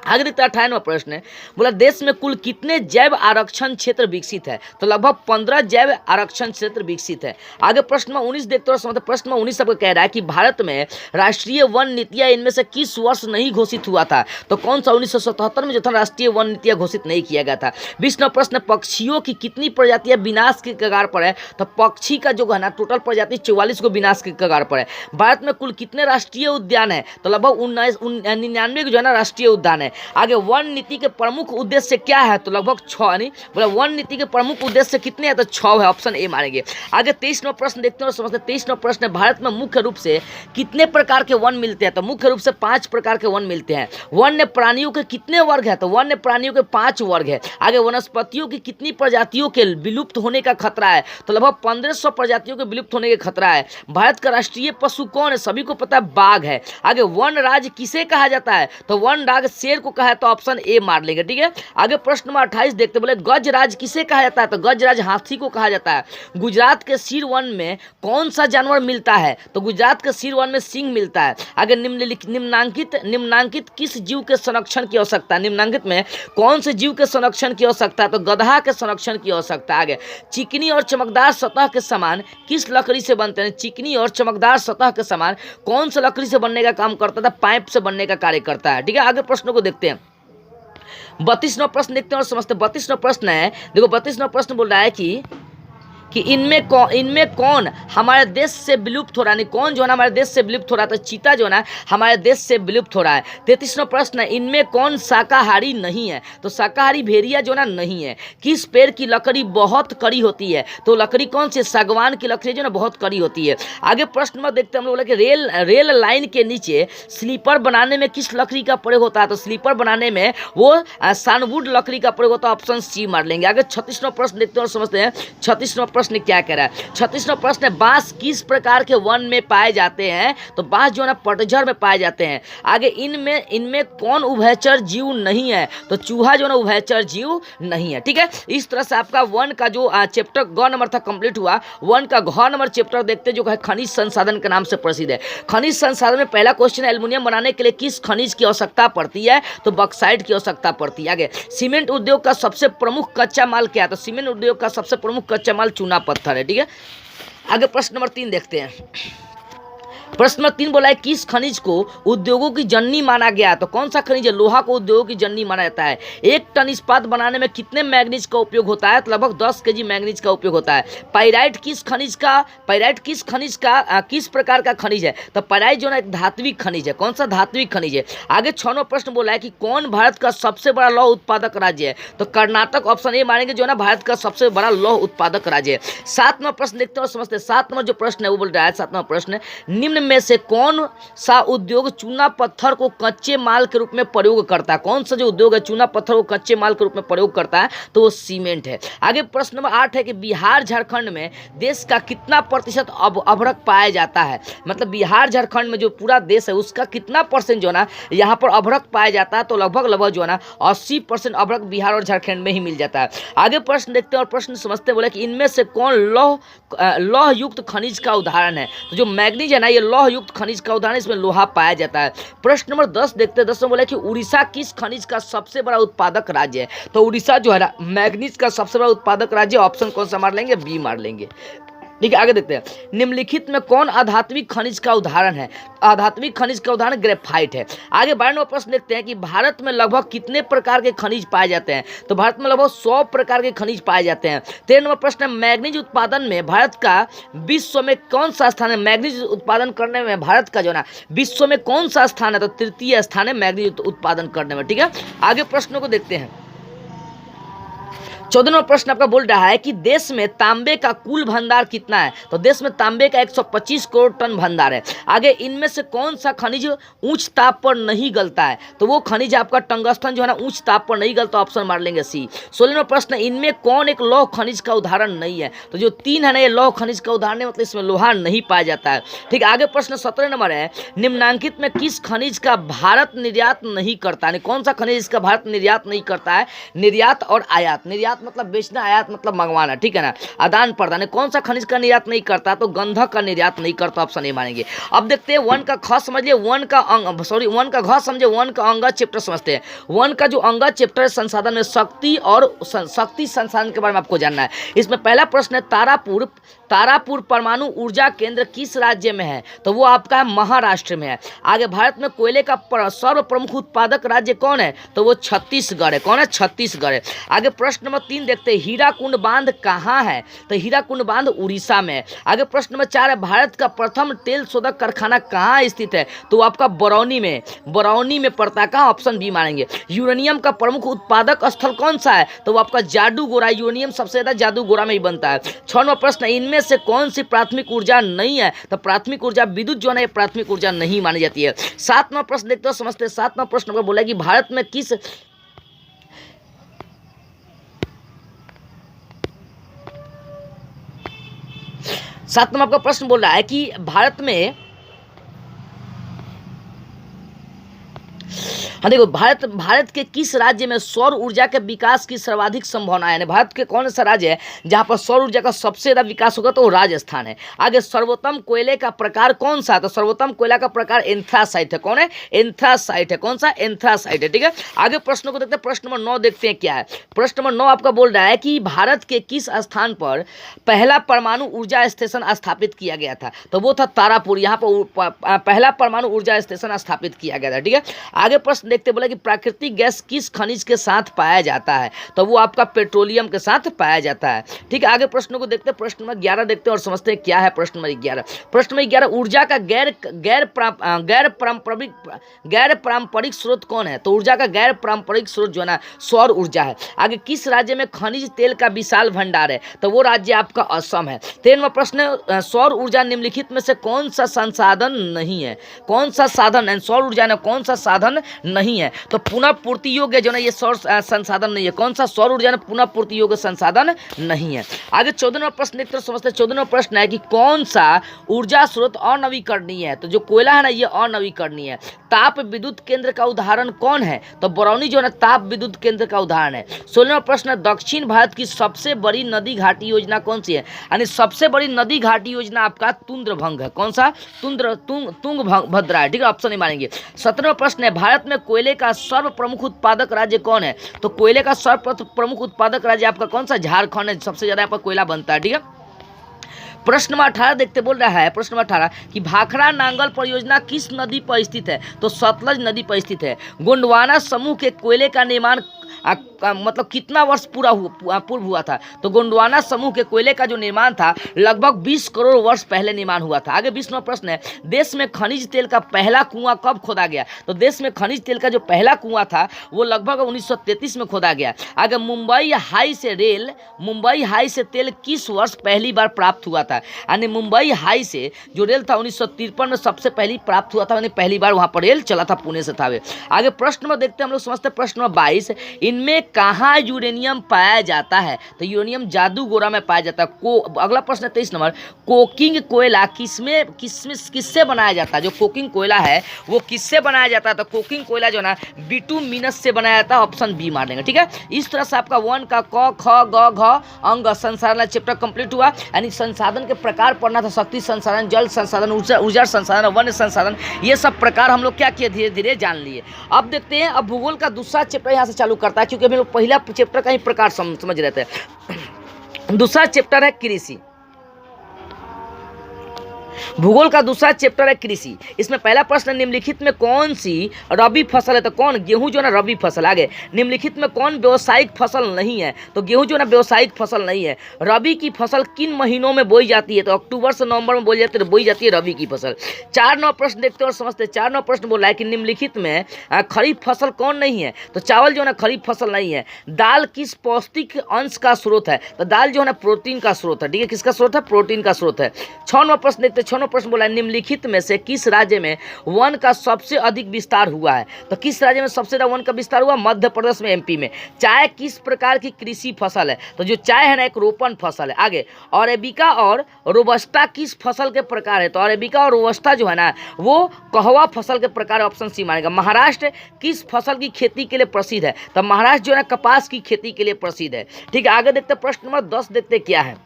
आगे देखते हैं 58वां प्रश्न है, बोला देश में कुल कितने जैव आरक्षण क्षेत्र विकसित है? तो लगभग 15 जैव आरक्षण क्षेत्र विकसित है। आगे प्रश्न में 19 देखते हैं, समझते प्रश्न में 19 सबको कह रहा है कि भारत में राष्ट्रीय वन नीतियां इनमें से किस वर्ष नहीं घोषित हुआ था? तो कौन सा? 1977 में जो था राष्ट्रीय वन नीतियां घोषित नहीं किया गया था। 20वां प्रश्न, पक्षियों की कितनी प्रजातियां विनाश के कगार पर है? तो पक्षी का जो है ना टोटल प्रजाति 44 को विनाश के कगार पर है। भारत में कुल कितने राष्ट्रीय उद्यान है? तो लगभग 99 जो है ना राष्ट्रीय उद्यान है। आगे वन नीति के प्रमुख उद्देश्य क्या है? तो लगभग 6, यानी बोला वन नीति के प्रमुख उद्देश्य कितने हैं? तो 6 है, ऑप्शन ए मानेंगे। आगे 23वां प्रश्न देखते हैं और समझते हैं। 23वां प्रश्न, भारत में मुख्य रूप से कितने प्रकार के वन मिलते हैं? तो मुख्य रूप से 5 प्रकार के वन मिलते हैं। वन्य प्राणियों के कितने वर्ग है? तो वन्य प्राणियों के 5 वर्ग है। आगे वनस्पतियों की कितनी प्रजातियों के विलुप्त होने का खतरा है? तो लगभग 1500 प्रजातियों के विलुप्त होने का खतरा है। भारत का राष्ट्रीय पशु कौन है? सभी को पता है, बाघ है। आगे वन राज किसे कहा जाता है? तो वन राज शेर को कहा जाता है, ऑप्शन ए मार लेंगे। ठीक है, आगे प्रश्न नंबर 28 देखते, बोले गजराज किसे कहा जाता है, तो गजराज हाथी को कहा जाता है। गुजरात के सिरवन में कौन सा जानवर मिलता है, तो गुजरात के सिरवन में सिंह मिलता है। आगे निम्नांकित किस जीव के संरक्षण की आवश्यकता है, निम्नांकित में कौन से जीव के संरक्षण की आवश्यकता है, तो गधा के संरक्षण की आवश्यकता है। आगे चिकनी और चमकदार सतह के समान किस लकड़ी से बनते हैं, चिकनी और चमकदार सतह के समान कौन सा लकड़ी से बनने का काम करता था, पाइप से बनने का कार्य करता है। ठीक है, आगे प्रश्नों को देखते हैं। 32वां प्रश्न देखते हैं और समझते हैं। 32वां प्रश्न है, देखो 32वां प्रश्न बोल रहा है कि इनमें कौन हमारे देश से विलुप्त हो रहा है, कौन जो है ना हमारे देश से विलुप्त हो रहा है, तो चीता जो है ना हमारे देश से विलुप्त हो रहा है। 33वां प्रश्न है, इनमें कौन शाकाहारी नहीं है, तो शाकाहारी भेड़िया जो ना नहीं है। किस पेड़ की लकड़ी बहुत कड़ी होती है, तो लकड़ी कौन सी, सागवान की लकड़ी जो ना बहुत कड़ी होती है। आगे प्रश्न में देखते हैं हम लोग कि रेल लाइन के नीचे स्लीपर बनाने में किस लकड़ी का प्रयोग होता है, तो स्लीपर बनाने में वो सानवुड लकड़ी का प्रयोग होता है, ऑप्शन सी मार लेंगे। आगे 36वां प्रश्न देखते हैं और समझते हैं 36वां प्रश्न क्या कह रहा है। 36वां प्रश्न है, बांस किस प्रकार के वन में पाए जाते हैं, तो बांस जो है ना पतझड़ में पाए जाते हैं। आगे इनमें कौन उभयचर जीव नहीं है, तो चूहा जो है ना उभयचर जीव नहीं है। ठीक है, इस तरह से आपका वन का जो चैप्टर ग नंबर था कंप्लीट हुआ। वन का घ नंबर चैप्टर देखते जो है खनिज संसाधन के नाम से प्रसिद्ध है। खनिज संसाधन में पहला क्वेश्चन, एल्युमिनियम बनाने के लिए किस खनिज की आवश्यकता पड़ती है, तो बॉक्साइट की आवश्यकता पड़ती है। आगे सीमेंट उद्योग का सबसे प्रमुख कच्चा माल क्या है, तो सीमेंट उद्योग का सबसे प्रमुख कच्चा माल चूना पत्थर है। ठीक है, आगे प्रश्न नंबर 3 देखते हैं। प्रश्न नंबर 3 बोला है, किस खनिज को उद्योगों की जननी माना गया है, तो कौन सा खनिज है, लोहा को उद्योगों की जननी माना जाता है। एक टन इस्पात बनाने में कितने मैग्नीज का उपयोग होता है, तो लगभग 10 केजी मैग्नीज का उपयोग होता है। पाइराइट किस खनिज का किस प्रकार का खनिज है, तो पाइराइट जो है एक धात्विक खनिज है। कौन सा धात्विक खनिज है। आगे 6वां प्रश्न बोला है कि कौन भारत का सबसे बड़ा लौह उत्पादक राज्य है, तो कर्नाटक, ऑप्शन ए मानेंगे जो है ना भारत का सबसे बड़ा लौह उत्पादक राज्य है। 7वां प्रश्न देखते हैं और समझते हैं। 7वां जो प्रश्न है वो बोल रहा है, 7वां प्रश्न, निम्न में से कौन सा उद्योग चूना पत्थर को कच्चे माल के रूप में प्रयोग करता है, कौन सा जो उद्योग है चूना पत्थर को कच्चे माल के रूप में प्रयोग करता है, तो वो सीमेंट है। आगे प्रश्न नंबर 8 है कि बिहार झारखंड में देश का कितना प्रतिशत अभ्रक पाया जाता है, मतलब बिहार झारखंड में जो पूरा देश है उसका कितना परसेंट जो है ना यहाँ पर अभ्रक पाया जाता है, तो लगभग जो है ना 80% अभ्रक बिहार और झारखंड में ही मिल जाता है। आगे प्रश्न देखते हैं और प्रश्न समझते बोले कि इनमें से कौन लौह युक्त खनिज का उदाहरण है, तो जो मैग्नीज है ना ये लौह युक्त खनिज का उदाहरण, इसमें लोहा पाया जाता है। प्रश्न नंबर 10 देखते हैं। 10 में बोला कि उड़ीसा किस खनिज का सबसे बड़ा उत्पादक राज्य है, तो उड़ीसा जो है ना मैग्नीज का सबसे बड़ा उत्पादक राज्य, ऑप्शन कौन सा मार लेंगे, बी मार लेंगे। ठीक है, आगे देखते हैं। निम्नलिखित में कौन आधात्मिक खनिज का उदाहरण है, आधात्मिक खनिज का उदाहरण ग्रेफाइट है। आगे 12वां प्रश्न देखते हैं कि भारत में लगभग कितने प्रकार के खनिज पाए जाते हैं, तो भारत में लगभग 100 प्रकार के खनिज पाए जाते हैं। 13वां प्रश्न है, मैग्नीज उत्पादन में भारत का विश्व में कौन सा स्थान है, मैग्नीज उत्पादन करने में भारत का जो ना विश्व में कौन सा स्थान है, तो तृतीय स्थान है मैग्नीज उत्पादन करने में। ठीक है, आगे प्रश्नों को देखते हैं। 14वां प्रश्न आपका बोल रहा है कि देश में तांबे का कुल भंडार कितना है, तो देश में तांबे का 125 करोड़ टन भंडार है। आगे इनमें से कौन सा खनिज उच्च ताप पर नहीं गलता है, तो वो खनिज आपका टंगस्टन जो है ना उच्च ताप पर नहीं गलता, ऑप्शन मार लेंगे सी। 16वां प्रश्न, इनमें कौन एक लौह खनिज का उदाहरण नहीं है, तो जो 3 है ना ये लौह खनिज का उदाहरण है, मतलब इसमें लोहा नहीं पाया जाता है। ठीक, आगे प्रश्न 17 नंबर है, निम्नांकित में किस खनिज का भारत निर्यात नहीं करता है, कौन सा खनिज इसका भारत निर्यात नहीं करता है। निर्यात और आयात, निर्यात मतलब बेचना, आयात मतलब मंगवाना, ठीक है ना, आदान प्रदान। कौन सा खनिज का निर्यात नहीं करता, तो गंधक का निर्यात नहीं करता, ऑप्शन ए मानेंगे। अब देखते हैं वन का ख समझिए, वन का घ समझे, वन का अंग चैप्टर समझते हैं। वन का जो अंग चैप्टर संसाधन में शक्ति और शक्ति संसाधन के बारे में आपको जानना है। इसमें पहला प्रश्न है, तारापुर परमाणु ऊर्जा केंद्र किस राज्य में है, तो वो आपका है महाराष्ट्र में है। आगे भारत में कोयले का सर्व प्रमुख उत्पादक राज्य कौन है, तो वो छत्तीसगढ़ है। कौन है, छत्तीसगढ़ है। आगे प्रश्न नंबर 3 देखते हैं, हीराकुंड बांध कहाँ है, तो हीराकुंड बांध उड़ीसा में है। आगे प्रश्न नंबर 4 है, भारत का प्रथम तेल शोधक कारखाना कहाँ स्थित है, तो वो आपका बरौनी में पड़ता है। कहाँ, ऑप्शन बी मानेंगे। यूरेनियम का प्रमुख उत्पादक स्थल कौन सा है, तो वो आपका जादूगोरा, यूरेनियम सबसे ज्यादा जादूगोरा में ही बनता है। 6वां प्रश्न, इनमें से कौन सी प्राथमिक ऊर्जा नहीं है, तो प्राथमिक ऊर्जा विद्युत जो है ये प्राथमिक ऊर्जा नहीं मानी जाती है। 7वां प्रश्न देखते हो, समझते हैं। 7वां प्रश्न को बोला कि भारत में किस 7वां आपका प्रश्न बोल रहा है कि भारत में हाँ देखो, भारत के किस राज्य में सौर ऊर्जा के विकास की सर्वाधिक संभावना है? भारत के कौन सा राज्य है जहां पर सौर ऊर्जा का सबसे ज्यादा विकास होगा? तो वो राजस्थान है। आगे, सर्वोत्तम कोयले का प्रकार कौन सा है? तो सर्वोत्तम कोयला का प्रकार एंथ्रासाइट है। कौन है? एंथ्रासाइट है। कौन सा? एंथ्रासाइट है। ठीक है, आगे प्रश्नों को देखते हैं। प्रश्न नंबर 9 देखते हैं क्या है। प्रश्न नंबर 9 आपका बोल रहा है कि भारत के किस स्थान पर पहला परमाणु ऊर्जा स्टेशन स्थापित किया गया था? तो वो था तारापुर। यहाँ पर पहला परमाणु ऊर्जा स्टेशन स्थापित किया गया था। ठीक है, आगे प्रश्न देखते, बोला कि प्राकृतिक गैस किस खनिज के साथ पाया जाता है? तो वो आपका पेट्रोलियम के साथ पाया जाता है। ठीक है, आगे प्रश्नों को देखते हैं। प्रश्न नंबर 11 देखते हैं और समझते हैं क्या है प्रश्न नंबर 11। प्रश्न नंबर 11, ऊर्जा का गैर पारंपरिक स्रोत कौन है? तो ऊर्जा का गैर पारंपरिक स्रोत जो है ना, सौर ऊर्जा है। आगे, किस राज्य में खनिज तेल का विशाल भंडार है? तो वो राज्य आपका असम है। 13वां प्रश्न, सौर ऊर्जा निम्नलिखित में से कौन सा संसाधन नहीं है? कौन सा साधन, सौर ऊर्जा में कौन सा साधन नहीं है? तो पुनः पूर्ति योग्य जो ना ये सौर संसाधन नहीं है। कौन सा? सौर ऊर्जा में पुनः पूर्ति योग्य संसाधन नहीं है। आगे 14वां प्रश्न देखते समझते हैं। 14वां प्रश्न है कि कौन सा ऊर्जा स्रोत अनवीकरणीय है? तो जो कोयला है ना, ये अनवीकरणीय है। ताप विद्युत केंद्र का उदाहरण कौन है? तो बरौनी जो है ना, ताप विद्युत केंद्र का उदाहरण है। 16वां प्रश्न, दक्षिण भारत की सबसे बड़ी नदी घाटी योजना कौन सी है? यानी सबसे बड़ी नदी घाटी योजना आपका तुंद्रभंग है। कौन सा? तुंगभद्रा है। ठीक है, ऑप्शन नहीं मानेंगे। 17वां प्रश्न है, भारत में कोयले का सर्व प्रमुख उत्पादक राज्य कौन है? तो कोयले का सर्व प्रमुख उत्पादक राज्य आपका कौन सा? झारखंड है। सबसे ज्यादा आपका कोयला बनता है। ठीक है, प्रश्न नंबर 18 देखते, बोल रहा है प्रश्न नंबर 18 कि भाखड़ा नांगल परियोजना किस नदी पर स्थित है? तो सतलज नदी पर स्थित है। गोंडवाना समूह के कोयले का निर्माण मतलब कितना वर्ष पूर्व हुआ था? तो गोंडवाना समूह के कोयले का जो निर्माण था लगभग 20 करोड़ वर्ष पहले निर्माण हुआ था। आगे 20वां प्रश्न है, देश में खनिज तेल का पहला कुआं कब खोदा गया? तो देश में खनिज तेल का जो पहला कुआं था वो लगभग 1933 में खोदा गया। आगे, मुंबई हाई से तेल किस वर्ष पहली बार प्राप्त हुआ था? यानी मुंबई हाई से जो रेल था 1953 में सबसे पहली प्राप्त हुआ था। यानी पहली बार वहां पर रेल चला था, पुणे से था। आगे प्रश्न में देखते हैं हम लोग, समझते हैं प्रश्न नंबर 22, इनमें कहाँ यूरेनियम पाया जाता है? तो यूरेनियम जादूगोरा में पाया जाता है। अगला प्रश्न 23 नंबर, कोकिंग कोयला किससे बनाया जाता है? जो कोकिंग कोयला है वो किससे बनाया जाता है? तो कोकिंग कोयला जो ना बिटुमिनस से बनाया जाता है। ऑप्शन बी मार देंगे। ठीक है, इस तरह से आपका 1 का क ख ग घ अंग संसाधन चैप्टर कंप्लीट हुआ। यानी संसाधन के प्रकार पढ़ना था, शक्ति संसाधन, जल संसाधन, ऊर्जा संसाधन, वन्य संसाधन, ये सब प्रकार हम लोग क्या किए, धीरे धीरे जान लिए। अब देखते हैं, अब भूगोल का दूसरा चैप्टर यहाँ से चालू करता है, क्योंकि हम लोग पहला चैप्टर का ही प्रकार समझ रहे थे। दूसरा चैप्टर है कृषि। भूगोल का दूसरा चैप्टर है कृषि। इसमें पहला प्रश्न, निम्नलिखित में कौन सी रबी फसल है? तो कौन? गेहूं जो ना रबी फसल। आगे, निम्नलिखित में कौन व्यावसायिक फसल नहीं है? तो गेहूं जो ना व्यावसायिक फसल नहीं है। रबी की फसल किन महीनों में बोई जाती है? तो अक्टूबर से नवंबर में बोई जाती है रबी की फसल। 4 9 प्रश्न देखते हैं और समझते हैं। 4 9 प्रश्न बोल रहा है कि निम्नलिखित में खरीफ फसल कौन नहीं है? तो चावल जो ना खरीफ फसल नहीं है। दाल किस पौष्टिक अंश का स्रोत है? तो दाल जो है ना प्रोटीन का स्रोत है। ठीक है, किसका स्रोत है? प्रोटीन का स्रोत है। 6 9 प्रश्न देखते हैं। 6 प्रश्न बोला है, निम्नलिखित में से किस राज्य में वन का सबसे अधिक विस्तार हुआ है? तो किस राज्य में सबसे ज्यादा वन का विस्तार हुआ? मध्य प्रदेश में, एमपी में। चाय किस प्रकार की कृषि फसल है? तो जो चाय है ना एक रोपण फसल है। आगे, अरेबिका और रोबस्टा किस फसल के प्रकार है? तो अरेबिका और रोबस्टा जो है ना वो कहवा फसल के प्रकार। ऑप्शन सी मानेगा। महाराष्ट्र किस फसल की खेती के लिए प्रसिद्ध है? तो महाराष्ट्र जो है कपास की खेती के लिए प्रसिद्ध है। ठीक है, आगे देखते प्रश्न नंबर 10 देखते क्या है।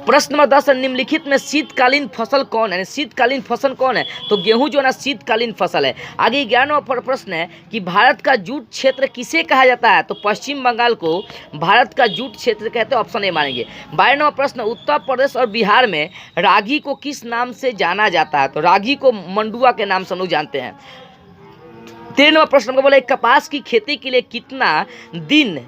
प्रश्न नंबर 10, निम्नलिखित में शीतकालीन फसल कौन है? शीतकालीन फसल कौन है? तो गेहूं जो है ना शीतकालीन फसल है। आगे 11वां प्रश्न है कि भारत का जूट क्षेत्र किसे कहा जाता है? तो पश्चिम बंगाल को भारत का जूट क्षेत्र कहते हैं। ऑप्शन ए मानेंगे। 12वां प्रश्न, उत्तर प्रदेश और बिहार में रागी को किस नाम से जाना जाता है? तो रागी को मंडुआ के नाम से लोग जानते हैं। 13वां प्रश्न को बोला, कपास की खेती के लिए कितना दिन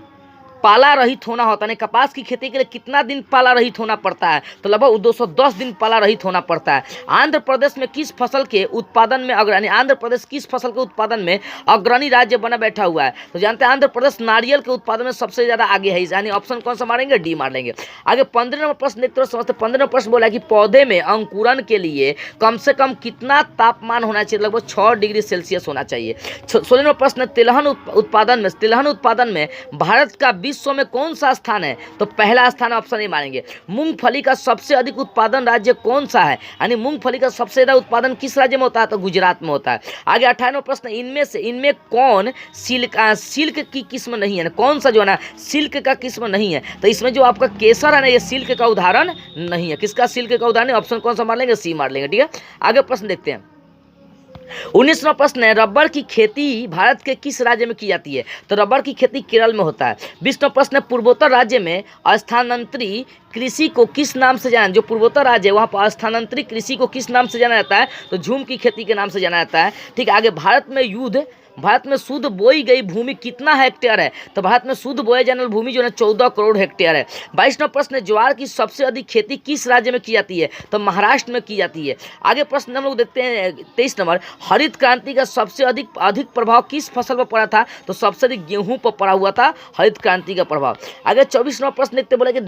पाला रहित होना होता है? कपास की खेती के लिए कितना दिन पाला रहित होना पड़ता है? तो लगभग 210 दिन पाला रहित होना पड़ता है। आंध्र प्रदेश में किस फसल के उत्पादन में अग्रणी? आंध्र प्रदेश किस फसल के उत्पादन में अग्रणी राज्य बना बैठा हुआ है? तो जानते हैं आंध्र प्रदेश नारियल के उत्पादन में सबसे ज्यादा आगे है। यानी ऑप्शन कौन सा मारेंगे? डी मार लेंगे। आगे 15वां प्रश्न देखते हो समझते। 15वां प्रश्न बोला है कि पौधे में अंकुरन के लिए कम से कम कितना तापमान होना चाहिए? लगभग 6 डिग्री सेल्सियस होना चाहिए। 16वां प्रश्न, तिलहन उत्पादन में भारत का विश्व में कौन सा स्थान है? तो पहला स्थान ऑप्शन नहीं मानेंगे। मूंगफली का सबसे अधिक उत्पादन राज्य कौन सा है? यानी मूंगफली का सबसे ज्यादा उत्पादन किस राज्य में होता है? तो गुजरात में होता है। आगे 58वां प्रश्न, इनमें कौन सिल्क की किस्म नहीं है? कौन सा जो है ना सिल्क का किस्म नहीं है? तो इसमें जो आपका केसर है ना, ये सिल्क का उदाहरण नहीं है। किसका सिल्क का उदाहरण है? ऑप्शन कौन सा मार लेंगे? सी मार लेंगे। ठीक है, आगे प्रश्न देखते हैं। 19वां प्रश्न है, रबर की खेती भारत के किस राज्य में की जाती है? तो रबर की खेती केरल में होता है। 20वां प्रश्न है, पूर्वोत्तर राज्य में स्थानांतरी कृषि को किस नाम से जाना? जो पूर्वोत्तर राज्य है वहाँ पर स्थानांतरी कृषि को किस नाम से जाना जाता है? तो झूम की खेती के नाम से जाना जाता है। ठीक है, आगे भारत में शुद्ध बोई गई भूमि कितना हेक्टेयर है? तो भारत में शुद्ध बोए जाने वाली भूमि जो है 14 करोड़ हेक्टेयर है। 22वां प्रश्न, ज्वार की सबसे अधिक खेती किस राज्य में की जाती है? तो महाराष्ट्र में की जाती है। आगे प्रश्न हम लोग देखते हैं 23 नंबर, हरित क्रांति का सबसे अधिक प्रभाव किस फसल पर पड़ा था? तो सबसे अधिक गेहूं पर पड़ा हुआ था हरित क्रांति का प्रभाव। आगे 24वां प्रश्न देखते, बोले कि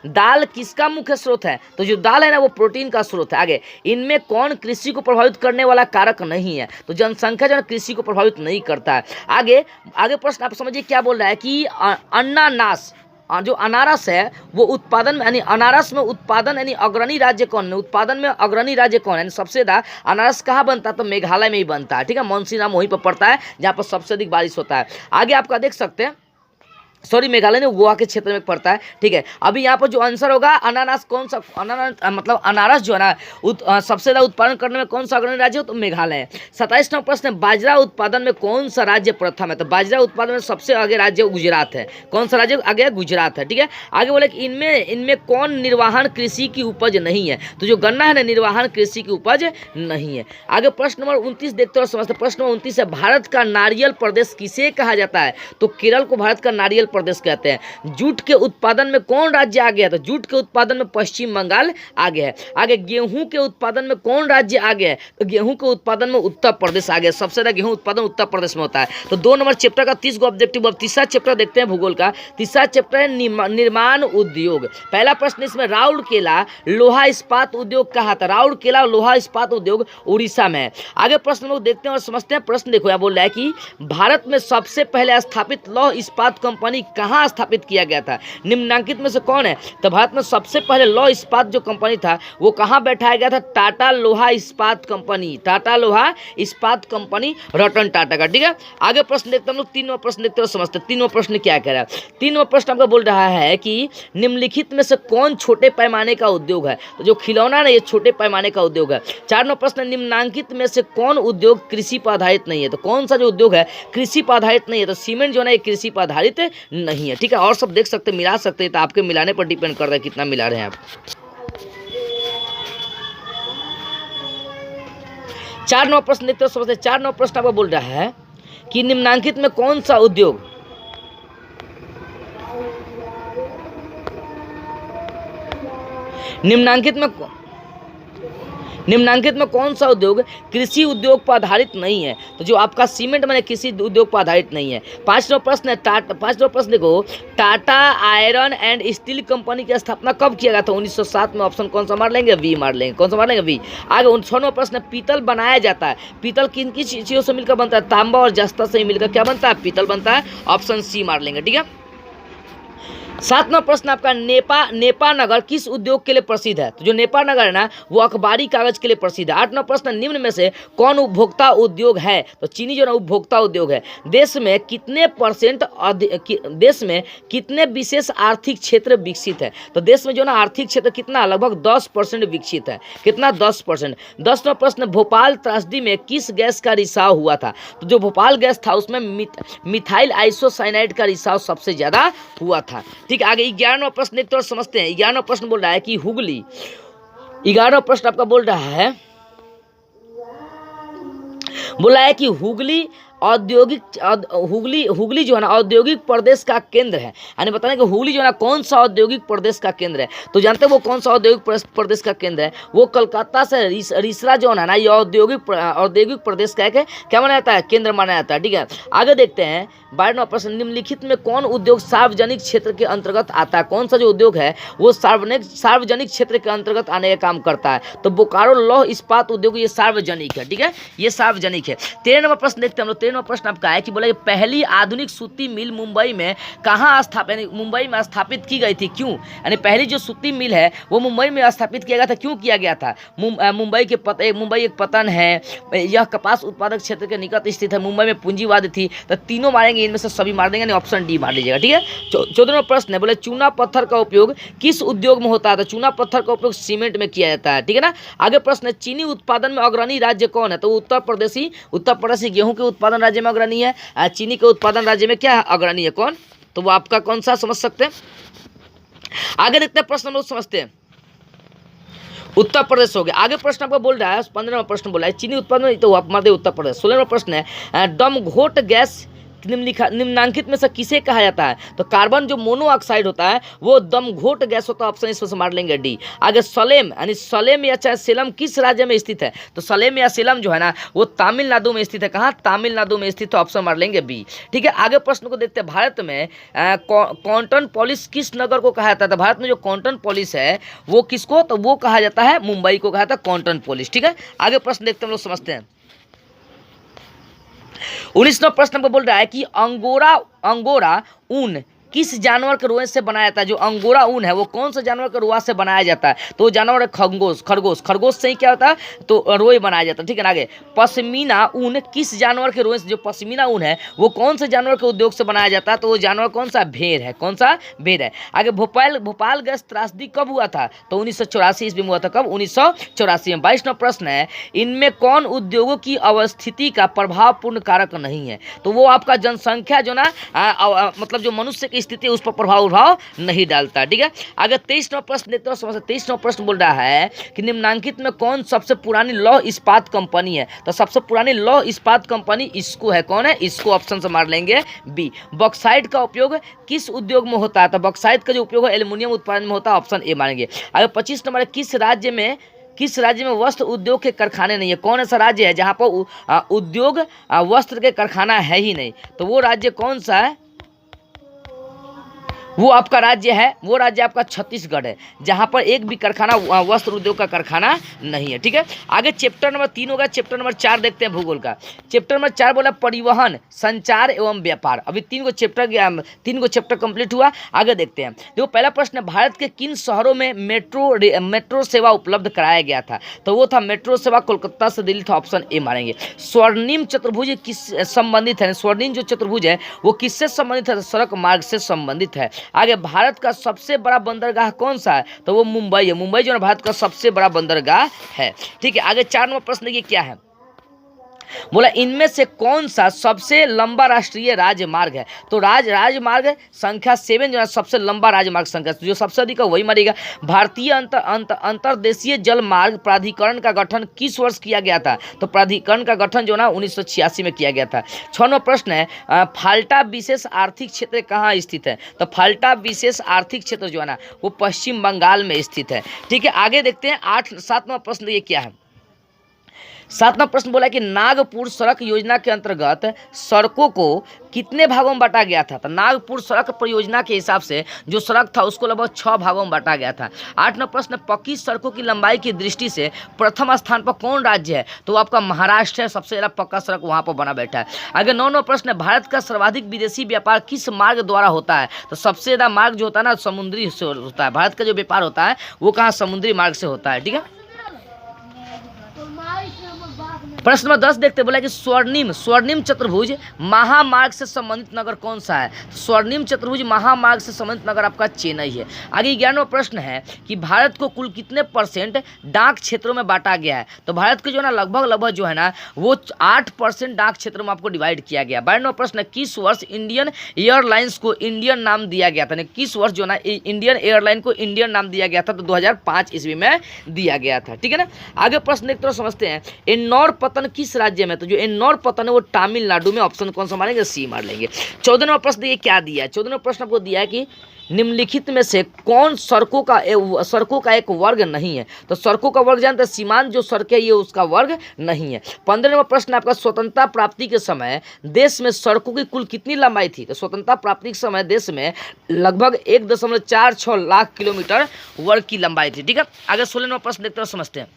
दाल किसका मुख्य स्रोत है? तो जो दाल है ना वो प्रोटीन का स्रोत है। आगे, इनमें कौन कृषि को प्रभावित करने वाला कारक नहीं है? तो जनसंख्या जो है कृषि को प्रभावित नहीं करता है। आगे प्रश्न आप समझिए क्या बोल रहा है कि अनानास जो अनारस है वो उत्पादन में यानी अनारस में उत्पादन यानी अग्रणी राज्य कौन है? उत्पादन में अग्रणी राज्य कौन है? यानी सबसे ज्यादा अनारस कहाँ बनता है? तो मेघालय में ही बनता है। ठीक है, मानसीराम वहीं पर पड़ता है जहाँ पर सबसे अधिक बारिश होता है। आगे आपका देख सकते हैं, सॉरी मेघालय ने गोवा के क्षेत्र में पड़ता है। ठीक है, अभी यहाँ पर जो आंसर होगा अनानास कौन सा मतलब अनारस जो है ना सबसे ज्यादा उत्पादन करने में कौन सा अग्रणी राज्य हो? तो मेघालय है। 27वां प्रश्न, बाजरा उत्पादन में कौन सा राज्य प्रथम है? तो बाजरा उत्पादन में सबसे आगे राज्य गुजरात है। कौन सा राज्य आगे? गुजरात है। ठीक है, आगे बोले कि इनमें कौन निर्वाहन कृषि की उपज नहीं है? तो जो गन्ना है ना निर्वाहन कृषि की उपज नहीं है। आगे प्रश्न नंबर 29 देखते और समझते। प्रश्न नंबर 29 है, भारत का नारियल प्रदेश किसे कहा जाता है? तो केरल को भारत का नारियल प्रदेश कहते हैं। जूट के उत्पादन में कौन राज्य आगे है? तो जूट के उत्पादन में पश्चिम बंगाल आगे है। आगे, गेहूं के उत्पादन में कौन राज्य आगे है? तो गेहूं के उत्पादन में उत्तर प्रदेश आगे है। सबसे ज्यादा गेहूं उत्पादन उत्तर प्रदेश में होता है। तो 2 नंबर चैप्टर का 30 गो ऑब्जेक्टिव। अब तीसरा चैप्टर देखते हैं भूगोल का। तीसरा चैप्टर है निर्माण उद्योग। पहला प्रश्न इसमें, राउरकेला लोहा इस्पात उद्योग कहाँ था? राउरकेला लोहा इस्पात उद्योग उड़ीसा में है। आगे प्रश्न लोग देखते हैं और समझते हैं। प्रश्न देखो यहाँ बोल रहा है कि भारत में सबसे पहले स्थापित लौह इस्पात कंपनी कहाँ स्थापित किया गया था? निम्नलिखित में से कौन है? तो भारत में सबसे पहले लौह इस्पात जो कंपनी था वो कहां बैठाया गया था? टाटा लोहा इस्पात कंपनी। टाटा लोहा इस्पात कंपनी रतन टाटा का। ठीक है, आगे प्रश्न देखते हम लोग। 3वां प्रश्न देखते हो समझते। 3वां प्रश्न क्या कह रहा है? 3वां प्रश्न आपका बोल रहा है कि निम्नलिखित में से कौन छोटे पैमाने का उद्योग है? तो जो खिलौना है ये छोटे पैमाने का उद्योग है। 4वां प्रश्न, निम्नलिखित में से कौन उद्योग कृषि पर आधारित नहीं है? तो कौन सा जो उद्योग है कृषि पर आधारित नहीं है? तो सीमेंट जो है ये कृषि पर आधारित नहीं है। ठीक है, और सब देख सकते मिला सकते हैं, तो आपके मिलाने पर डिपेंड करता है कितना मिला रहे हैं आप। 4 नंबर प्रश्न देखते हो समझते। 4 नंबर प्रश्न आपको बोल रहा है कि निम्नलिखित में कौन सा उद्योग निम्नांकित में कौन सा उद्योग कृषि उद्योग पर आधारित नहीं है? तो जो आपका सीमेंट मैंने कृषि उद्योग पर आधारित नहीं है। 5वां प्रश्न है, 5वां प्रश्न देखो, Tata iron and steel company की स्थापना कब किया गया था? 1907 में। ऑप्शन कौन सा मार लेंगे? वी मार लेंगे। कौन सा मार लेंगे? वी। आगे 6वां प्रश्न, पीतल बनाया जाता है। पीतल किन किन चीजों से मिलकर बनता है? तांबा और जस्ता से मिलकर क्या बनता है? पीतल बनता है। ऑप्शन सी मार लेंगे। ठीक है, 7वां प्रश्न आपका, नेपा नगर किस उद्योग के लिए प्रसिद्ध है? तो जो नेपा नगर है ना वो अखबारी कागज के लिए प्रसिद्ध है। 8वां प्रश्न, निम्न में से कौन उपभोक्ता उद्योग है? तो चीनी जो है उपभोक्ता उद्योग है। देश में कितने विशेष आर्थिक क्षेत्र विकसित है? तो देश में जो ना आर्थिक क्षेत्र कितना? लगभग 10% विकसित है। कितना? 10%। 10वां प्रश्न, भोपाल त्रासदी में किस गैस का रिसाव हुआ था? तो जो भोपाल गैस था उसमें मिथाइल आइसोसाइनाइड का रिसाव सबसे ज्यादा हुआ था। ठीक है, आगे 11वां प्रश्न देखते और समझते हैं। 11वां प्रश्न बोल रहा है कि हुगली 11वां प्रश्न आपका बोल रहा है कि हुगली हुगली जो है ना औद्योगिक प्रदेश का केंद्र है। यानी बताना कि हुगली जो है ना कौन सा औद्योगिक प्रदेश का केंद्र है? तो जानते हैं वो कौन सा औद्योगिक प्रदेश का केंद्र है? वो कलकत्ता से रिसरा जो है ना ये औद्योगिक प्रदेश का एक क्या माना जाता है? केंद्र माना जाता है। ठीक है, आगे देखते हैं 12वां प्रश्न, निम्नलिखित में कौन उद्योग सार्वजनिक क्षेत्र के अंतर्गत आता है? कौन सा जो उद्योग है वो सार्वजनिक क्षेत्र के अंतर्गत आने का काम करता है? तो बोकारो लौह इस्पात उद्योग ये सार्वजनिक है। ठीक है, ये सार्वजनिक है। 13वां प्रश्न देखते हैं हम लोग। 13वां प्रश्न आपका है कि बोला पहली आधुनिक सूती मिल मुंबई में कहाँ स्थापित, यानी मुंबई में स्थापित की गई थी, क्यों? यानी पहली जो सूती मिल है वो मुंबई में स्थापित किया गया था, क्यों किया गया था? मुंबई एक पतन है, यह कपास उत्पादक क्षेत्र के निकट स्थित है, मुंबई में पूंजीवाद थी। तो तीनों मारेंगे, इनमें से सभी मार देंगे, नहीं ऑप्शन डी मार लीजिएगा, ठीक है। 14वां प्रश्न है, बोले चूना पत्थर का उपयोग किस उद्योग में होता है? तो चूना पत्थर का उपयोग सीमेंट में किया जाता है, ठीक है ना। आगे प्रश्न है, चीनी उत्पादन में अग्रणी राज्य कौन है? तो उत्तर प्रदेश गेहूं के उत्पादन राज्य में अग्रणी है। चीनी के उत्पादन राज्य में क्या है? अग्रणी है। कौन? तो वो आपका कौन सा समझ सकते हैं। आगे देखते हैं प्रश्न हम लोग समझते हैं। उत्तर प्रदेश हो गया। आगे प्रश्न आपको बोल रहा है, 15वां प्रश्न बोला है चीनी उत्पादन, तो आप मार दे उत्तर प्रदेश। 16वां प्रश्न है, दमघोट गैस निम्नलिखित में से किसे कहा जाता है? तो कार्बन जो मोनोऑक्साइड होता है वो दमघोट गैस होता है, ऑप्शन इसमें से मार लेंगे डी। आगे सलेम, यानी सलेम या चाहे सेलम किस राज्य में स्थित है? तो सलेम या सेलम जो है ना वो तमिलनाडु में स्थित है। कहाँ? तमिलनाडु में स्थित है, ऑप्शन मार लेंगे बी, ठीक है। आगे प्रश्न को देखते हैं, भारत में कॉटन पॉलिश किस नगर को कहा जाता है? तो भारत में जो कॉटन पॉलिश है वो किसको? तो वो कहा जाता है मुंबई को कहा जाता है कॉटन पॉलिश, ठीक है। आगे प्रश्न देखते हैं, हम लोग समझते हैं। 19वां प्रश्न पर बोल रहा है कि अंगोरा ऊन किस जानवर के रोए से बनाया जाता है? जो अंगोरा ऊन है वो कौन सा जानवर के रोआ से बनाया जाता है? तो वो जानवर है खरगोश से ही क्या होता है? तो रोए बनाया जाता है, ठीक है ना। आगे पश्मीना ऊन किस जानवर के रोए से, जो पश्मीना ऊन है वो कौन से जानवर के उद्योग से बनाया जाता है? तो वो जानवर कौन सा? भेड़ है। कौन सा? भेड़ है। आगे भोपाल गैस त्रासदी कब हुआ था? तो 1984 ईस्वी में हुआ था। कब? 1984 में। 22वां प्रश्न है, इनमें कौन उद्योगों की अवस्थिति का प्रभावपूर्ण कारक नहीं है? तो वो आपका जनसंख्या जो ना मतलब जो मनुष्य स्थिति उस पर प्रभाव नहीं डालता, ठीक है। आगे 23वां प्रश्न देखते हैं, 23वां प्रश्न बोल रहा है कि निम्नांकित में कौन सबसे पुरानी लौह इस्पात कंपनी है? तो सबसे पुरानी लौह इस्पात कंपनी इसको है। कौन है? इसको ऑप्शन से मार लेंगे बी। बॉक्साइट का उपयोग किस उद्योग में होता है? तो बॉक्साइट का जो उपयोग है एल्यूमिनियम उत्पादन में होता है, ऑप्शन ए मारेंगे। आगे 25 नंबर, किस राज्य में वस्त्र उद्योग के कारखाने नहीं है? कौन ऐसा राज्य है जहां पर उद्योग वस्त्र के कारखाना है ही नहीं? तो वो राज्य कौन सा है? वो आपका राज्य है, वो राज्य आपका छत्तीसगढ़ है, जहां पर एक भी कारखाना वस्त्र उद्योग का कारखाना नहीं है, ठीक है। आगे चैप्टर नंबर 3 होगा। चैप्टर नंबर 4 देखते हैं भूगोल का। चैप्टर नंबर 4 बोला परिवहन, संचार एवं व्यापार। अभी 3 गो चैप्टर कंप्लीट हुआ। आगे देखते हैं। देखो पहला प्रश्न, भारत के किन शहरों में मेट्रो सेवा उपलब्ध कराया गया था? तो वो था मेट्रो सेवा कोलकाता से दिल्ली था, ऑप्शन ए मारेंगे। स्वर्णिम चतुर्भुज किस संबंधित है? स्वर्णिम जो चतुर्भुज है वो किससे संबंधित है? सड़क मार्ग से संबंधित है। आगे भारत का सबसे बड़ा बंदरगाह कौन सा है? तो वो मुंबई है। मुंबई जो है भारत का सबसे बड़ा बंदरगाह है, ठीक है। आगे 4 नंबर प्रश्न देखिए क्या है, बोला इनमें से कौन सा सबसे लंबा राष्ट्रीय राजमार्ग है? तो राजमार्ग संख्या 7 जो है सबसे लंबा राजमार्ग संख्या, जो सबसे अधिक है वही मारेगा। भारतीय अंतरदेशीय जल मार्ग प्राधिकरण का गठन किस वर्ष किया गया था? तो प्राधिकरण का गठन जो ना 1986 में किया गया था। 6वां प्रश्न है, फाल्टा विशेष आर्थिक क्षेत्र कहाँ स्थित है? तो फाल्टा विशेष आर्थिक क्षेत्र जो है ना वो पश्चिम बंगाल में स्थित है, ठीक है। आगे देखते हैं 7वां प्रश्न ये क्या है। 7वां प्रश्न बोला कि नागपुर सड़क योजना के अंतर्गत सड़कों को कितने भागों में बांटा गया था? तो नागपुर सड़क परियोजना के हिसाब से जो सड़क था उसको लगभग 6 भागों में बांटा गया था। 8वां प्रश्न, पक्की सड़कों की लंबाई की दृष्टि से प्रथम स्थान पर कौन राज्य है? तो आपका महाराष्ट्र है, सबसे ज़्यादा पक्का सड़क वहाँ पर बना बैठा है। आगे 9वां प्रश्न, भारत का सर्वाधिक विदेशी व्यापार किस मार्ग द्वारा होता है? तो सबसे ज़्यादा मार्ग जो होता है ना समुद्री से होता है। भारत का जो व्यापार होता है वो कहाँ? समुद्री मार्ग से होता है, ठीक है। प्रश्न नंबर 10 देखते, बोला कि स्वर्णिम चतुर्भुज महामार्ग से संबंधित नगर कौन सा है? स्वर्णिम चतुर्भुज महामार्ग से संबंधित नगर आपका चेन्नई है। आगे 11वां प्रश्न है कि भारत को कुल कितने % डाक क्षेत्रों में बांटा गया है? तो भारत के जो है ना लगभग जो है ना वो 8% डाक क्षेत्रों में आपको डिवाइड किया गया। 12वां प्रश्न, किस वर्ष इंडियन एयरलाइंस को इंडियन नाम दिया गया था? किस वर्ष जो है ना इंडियन एयरलाइन को इंडियन नाम दिया गया था? तो 2005 ईस्वी में दिया गया था, ठीक है ना। आगे प्रश्न देखते समझते हैं, एन्नौर पतन किस राज्य में? तो जो एन्नौर पतन है वो तमिलनाडु में, ऑप्शन कौन सा मारेंगे? सी मार लेंगे। 14वां प्रश्न ये क्या दिया है? 14वां प्रश्न आपको दिया है कि निम्नलिखित में से कौन सड़कों का एक वर्ग नहीं है? तो सड़कों का वर्ग जानते हैं, सीमांत जो सड़कें ये उसका वर्ग नहीं है। 15वां प्रश्न आपका, स्वतंत्रता प्राप्ति के समय देश में सड़कों की कुल कितनी लंबाई थी? तो स्वतंत्रता प्राप्ति के समय देश में लगभग 1.46 लाख किलोमीटर वर्ग की लंबाई थी, ठीक है। आगे 16वां प्रश्न देखते हैं समझते हैं।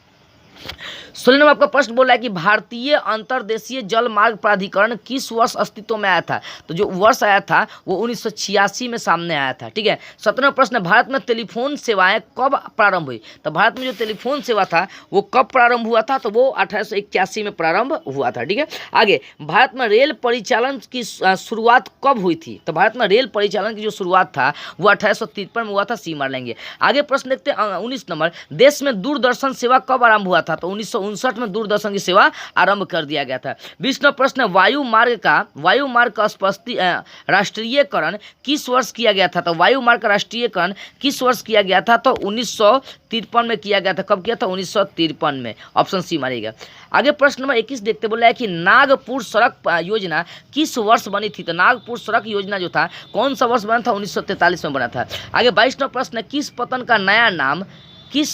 16 नंबर आपका प्रश्न बोल रहा है कि भारतीय अंतर्देशीय जल मार्ग प्राधिकरण किस वर्ष अस्तित्व में आया था। तो जो वर्ष आया था वो 1986 में सामने आया था। ठीक है। 17वां प्रश्न, भारत में टेलीफोन सेवाएं कब प्रारंभ हुई। तो भारत में जो टेलीफोन सेवा था वो कब प्रारंभ हुआ था। तो वो 1881 में प्रारंभ हुआ था। ठीक है। आगे, भारत में रेल परिचालन की शुरुआत कब हुई थी। तो भारत में रेल परिचालन की जो शुरुआत था वो 1853 में हुआ था। सी मार लेंगे। आगे प्रश्न देखते हैं 19 नंबर, देश में दूरदर्शन सेवा कब आरंभ हुआ था। तो 1959 में दूरदर्शन की सेवा आरंभ कर दिया गया था। 20वां प्रश्न, वायु मार्ग का राष्ट्रीयकरण किस वर्ष किया गया था। तो वायु मार्ग का राष्ट्रीयकरण किस वर्ष किया गया था। तो 1953 में किया गया था। कब किया था। 1953 में। ऑप्शन सी मारिएगा। आगे प्रश्न नंबर 21 देखते, बोला है कि नागपुर सड़क योजना किस वर्ष बनी थी। तो नागपुर सड़क योजना जो था कौन सा वर्ष बना था। 1943 में बना था। आगे 22वां प्रश्न, किस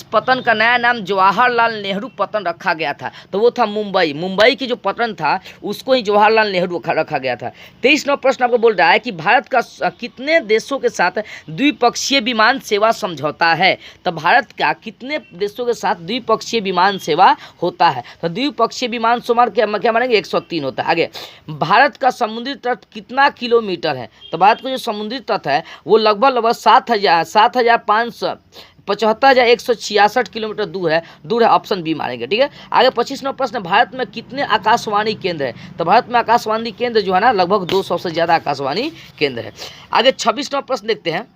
पतन का नया नाम जवाहरलाल नेहरू पतन रखा गया था। तो वो था मुंबई की जो पतन था उसको ही जवाहरलाल नेहरू रखा गया था। 23वां प्रश्न आपको बोल रहा है कि भारत का कितने देशों के साथ द्विपक्षीय विमान सेवा समझौता है। तो भारत का कितने देशों के साथ द्विपक्षीय विमान सेवा होता है। तो द्विपक्षीय विमान सेवा क्या मानेंगे 103 होता है। आगे, भारत का समुद्री तट कितना किलोमीटर है। तो भारत का जो समुद्री तट है वो लगभग 75,166 किलोमीटर दूर है। ऑप्शन बी मारेंगे। ठीक है। आगे 25वां प्रश्न, भारत में कितने आकाशवाणी केंद्र है। तो भारत में आकाशवाणी केंद्र जो है ना लगभग 200 से ज़्यादा आकाशवाणी केंद्र है। आगे 26वां प्रश्न देखते हैं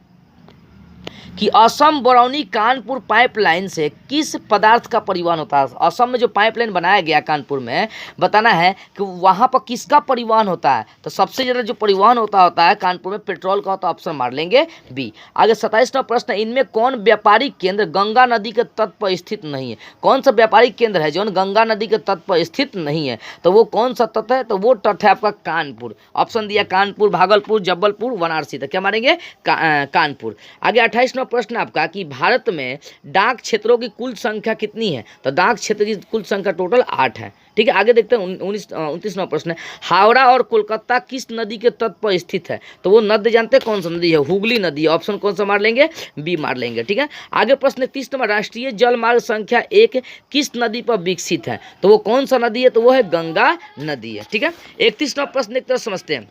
कि असम बरौनी कानपुर पाइपलाइन से किस पदार्थ का परिवहन होता है। असम में जो पाइपलाइन बनाया गया कानपुर में, बताना है कि वहाँ पर किसका परिवहन होता है। तो सबसे ज़्यादा जो परिवहन होता है कानपुर में पेट्रोल का होता है। ऑप्शन मार लेंगे बी। आगे 27वां प्रश्न, इनमें कौन व्यापारिक केंद्र गंगा नदी के तट पर स्थित नहीं है। कौन सा व्यापारिक केंद्र है जो गंगा नदी के तट पर स्थित नहीं है। तो वो कौन सा तट है। तो वो तट है आपका कानपुर। ऑप्शन दिया कानपुर, भागलपुर, जबलपुर, वाराणसी। तो क्या मारेंगे कानपुर। आगे 28वां प्रश्न आपका कि भारत में डाक क्षेत्रों की कुल संख्या कितनी है। तो डाक क्षेत्र की कुल संख्या टोटल 8 है। ठीक है। आगे देखते हैं 29वां प्रश्न, हावड़ा और कोलकाता किस नदी के तट पर स्थित है। तो वो नदी जानते हैं कौन सा नदी है। हुगली नदी। ऑप्शन कौन सा मार लेंगे बी मार लेंगे। ठीक है। आगे प्रश्न 30 नंबर, राष्ट्रीय जल मार्ग संख्या 1 किस नदी पर विकसित है। तो वो कौन सा नदी है। तो वो है गंगा नदी है। ठीक है। 31वां प्रश्न एक तरह समझते हैं।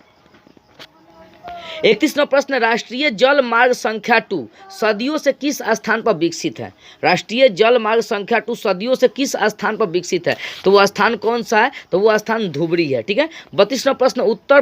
31वां प्रश्न, राष्ट्रीय जल मार्ग संख्या 2 सदियों से किस स्थान पर विकसित है। राष्ट्रीय जल मार्ग संख्या 2 सदियों से किस स्थान पर विकसित है। तो वो स्थान कौन सा है। तो वो स्थान धुबरी है। ठीक है। 32वां प्रश्न, उत्तर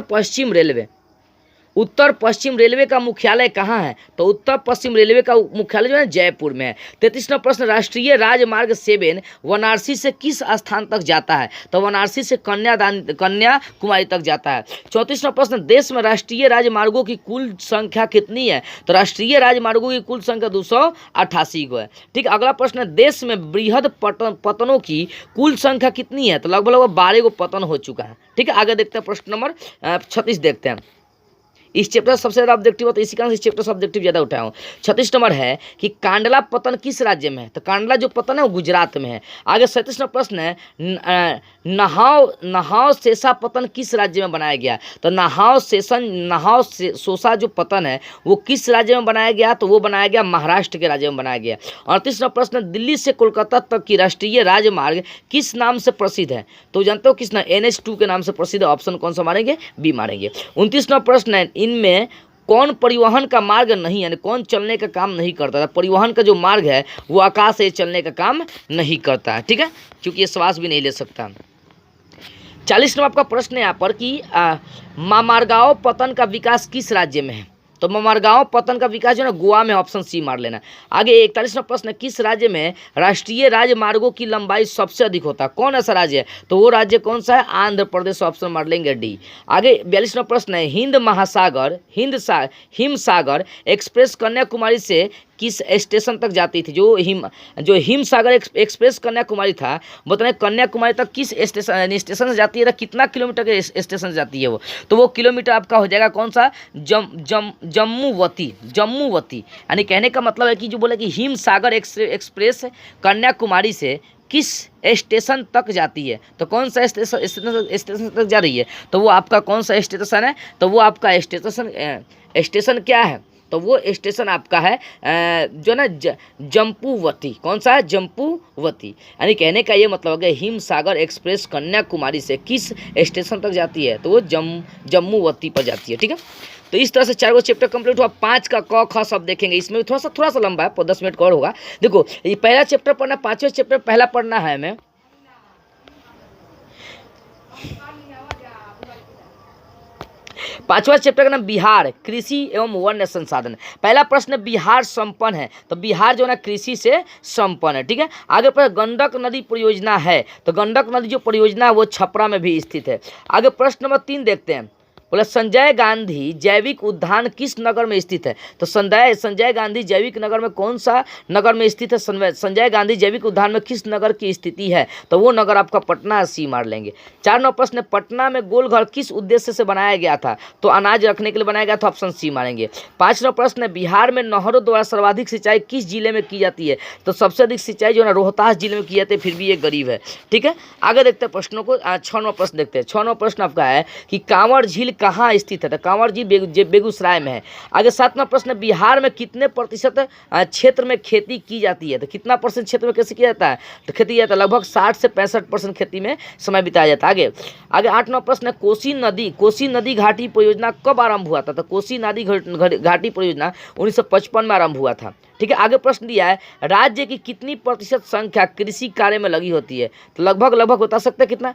पश्चिम रेलवे का मुख्यालय कहाँ है। तो उत्तर पश्चिम रेलवे का मुख्यालय जो है जयपुर में है। 33वां प्रश्न, राष्ट्रीय राजमार्ग 7 वाराणसी से किस स्थान तक जाता है। तो वाराणसी से कन्याकुमारी तक जाता है। 34वां प्रश्न, देश में राष्ट्रीय राजमार्गों की कुल संख्या कितनी है। तो राष्ट्रीय राजमार्गों की कुल संख्या 288 को है। ठीक। अगला प्रश्न, देश में वृहद पतनों की कुल संख्या कितनी है। तो लगभग 12 को पतन हो चुका है। ठीक है। आगे देखते हैं प्रश्न नंबर 36 देखते हैं। इस चैप्टर सबसे ज़्यादा ऑब्जेक्टिव होता है, इसी कारण इस चैप्टर से ऑब्जेक्टिव ज़्यादा उठाया हूँ। 36 नंबर है कि कांडला पतन किस राज्य में है। तो कांडला जो पतन है वो गुजरात में है। आगे 37वां प्रश्न है, नहाव शेषा पतन किस राज्य में बनाया गया। तो नहाव सोसा जो पतन है वो किस राज्य में बनाया गया। तो वो बनाया गया महाराष्ट्र के राज्य में बनाया गया। 38वां प्रश्न, दिल्ली से कोलकाता तक की राष्ट्रीय राजमार्ग किस नाम से प्रसिद्ध है। तो जानते हो किस नाम, NH2 के नाम से प्रसिद्ध है। ऑप्शन कौन सा मारेंगे बी मारेंगे। 29वां प्रश्न है, इनमें कौन परिवहन का मार्ग नहीं, यानी कौन चलने का काम नहीं करता था। परिवहन का जो मार्ग है वो आकाश से चलने का काम नहीं करता है। ठीक है। क्योंकि ये श्वास भी नहीं ले सकता। 40 नंबर आपका प्रश्न है यहाँ पर कि मामारगांव पतन का विकास किस राज्य में है। तो मामारगांव पतन का विकास जो है ना गोवा में। ऑप्शन सी मार लेना। आगे 41वां प्रश्न, किस राज्य में राष्ट्रीय राजमार्गों की लंबाई सबसे अधिक होता है। कौन ऐसा राज्य है। तो वो राज्य कौन सा है, आंध्र प्रदेश। ऑप्शन मार लेंगे डी। आगे 42वां प्रश्न है, हिम सागर एक्सप्रेस कन्याकुमारी से किस स्टेशन तक जाती थी। जो हिम सागर एक्सप्रेस कन्याकुमारी था, बताएं कन्याकुमारी तक किस स्टेशन से जाती है। तो कितना किलोमीटर के स्टेशन से जाती है वो। तो वो किलोमीटर आपका हो जाएगा कौन सा, जम्मूवती। यानी कहने का मतलब है कि जो बोले कि हिम सागर एक्सप्रेस कन्याकुमारी से किस स्टेशन तक जाती है। तो कौन सा स्टेशन तक जा रही है। तो वो आपका कौन सा स्टेशन है। तो वो आपका स्टेशन क्या है, तो वो स्टेशन आपका है जो ना जम्पूवती। कौन सा है? जम्पूवती। यानी कहने का ये मतलब है हिमसागर एक्सप्रेस कन्याकुमारी से किस स्टेशन तक जाती है? तो वो जम्मूवती पर जाती है। ठीक है, तो इस तरह से 4 चैप्टर कंप्लीट हुआ। 5 का क ख सब देखेंगे, इसमें थोड़ा सा लंबा है, 10 मिनट का और होगा। देखो ये पहला चैप्टर पढ़ना, 5वें चैप्टर पहला पढ़ना है हमें। पांचवा चैप्टर का नाम बिहार कृषि एवं वन्य संसाधन। पहला प्रश्न बिहार संपन्न है, तो बिहार जो है ना कृषि से संपन्न है। ठीक है, आगे पर गंडक नदी परियोजना है, तो गंडक नदी जो परियोजना है वो छपरा में भी स्थित है। आगे प्रश्न नंबर 3 देखते हैं। बोला संजय गांधी जैविक उद्यान किस नगर में स्थित है? तो संजय गांधी जैविक नगर में कौन सा नगर में स्थित है? संजय गांधी जैविक उद्यान में किस नगर की स्थिति है? तो वो नगर आपका पटना, सी मार लेंगे। 4 नंबर प्रश्न, पटना में गोलघर किस उद्देश्य से बनाया गया था? तो अनाज रखने के लिए बनाया गया था, ऑप्शन सी मारेंगे। 5 नंबर प्रश्न, बिहार में नहरों द्वारा सर्वाधिक सिंचाई किस जिले में की जाती है? तो सबसे अधिक सिंचाई जो है रोहतास जिले में की जाती है, फिर भी ये गरीब है। ठीक है, आगे देखते हैं प्रश्नों को। 6 नंबर प्रश्न देखते हैं। 6 नंबर प्रश्न आपका है कि कांवर झील कहाँ स्थित है? तो कांवर झील बेगूसराय में है। आगे 7 नंबर प्रश्न, बिहार में कितने प्रतिशत क्षेत्र में खेती की जाती है? तो कितना परसेंट क्षेत्र में कैसे किया जाता है? तो खेती किया जाता है लगभग 60 से 65% खेती में समय बिताया जाता है। आगे 8 नंबर प्रश्न, कोसी नदी घाटी परियोजना कब आरंभ हुआ था? तो कोसी नदी घाटी परियोजना 1955 में आरंभ हुआ था। ठीक है, आगे प्रश्न दिया है राज्य की कितनी प्रतिशत संख्या कृषि कार्य में लगी होती है? तो लगभग बता सकते हैं कितना?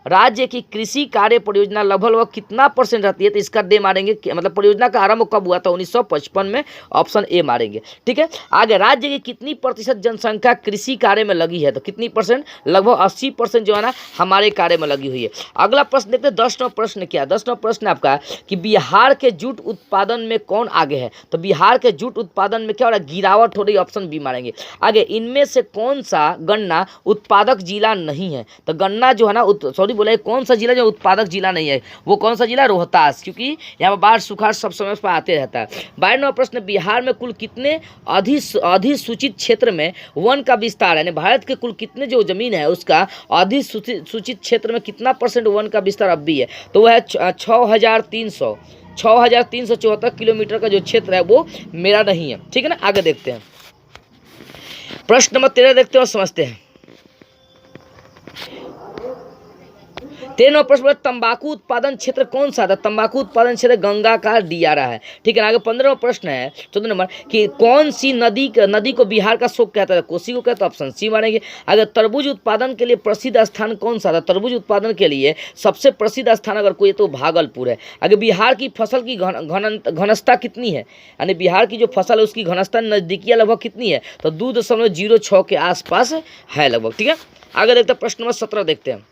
राज्य की कृषि कार्य परियोजना लगभग कितना परसेंट रहती है? तो इसका दे मारेंगे, मतलब परियोजना का आरंभ कब हुआ था? 1955 में, ऑप्शन ए मारेंगे। ठीक है, आगे राज्य की कितनी प्रतिशत जनसंख्या कृषि कार्य में लगी है? तो कितनी परसेंट? लगभग 80% जो है ना हमारे कार्य में लगी हुई है। अगला प्रश्न देखते हैं। 10 नंबर प्रश्न क्या? 10 नंबर प्रश्न आपका कि बिहार के जूट उत्पादन में कौन आगे है? तो बिहार के जूट उत्पादन में क्या हो रहा है? गिरावट हो रही है, ऑप्शन बी मारेंगे। आगे इनमें से कौन सा गन्ना उत्पादक जिला नहीं है? तो गन्ना जो है ना बोले कौन सा जिला जो उत्पादक जिला नहीं है? वो कौन सा जिला? रोहतास, क्योंकि यहाँ पर बाढ़ सुखाड़ सब समय पर आते रहता है। 12 नंबर प्रश्न, बिहार में कुल कितने अधिसूचित क्षेत्र में वन का विस्तार है? भारत के कुल कितने जो जमीन है उसका अधिसूचित क्षेत्र में कितना परसेंट वन का विस्तार अब भी है? तो वह है 6374 किलोमीटर का जो क्षेत्र है वो मेरा नहीं है। ठीक है ना, आगे देखते हैं। प्रश्न नंबर 13 देखते हैं और समझते हैं। 13वां प्रश्न, तंबाकू उत्पादन क्षेत्र कौन सा था? तंबाकू उत्पादन क्षेत्र गंगा का दियारा है। ठीक है, आगे 15वां प्रश्न है 14 नंबर कि कौन सी नदी को बिहार का शोक कहता है? कोसी को कहता है, ऑप्शन सी मानेंगे। आगे तरबूज उत्पादन के लिए प्रसिद्ध स्थान कौन सा था? तरबूज उत्पादन के लिए सबसे प्रसिद्ध स्थान अगर कोई तो भागलपुर है। आगे बिहार की फसल की घनस्था कितनी है? यानी बिहार की जो फसल है उसकी घनस्था नजदीकिया लगभग कितनी है? तो 2.06 के आसपास है लगभग। ठीक है, आगे देखते हैं प्रश्न नंबर 17 देखते हैं।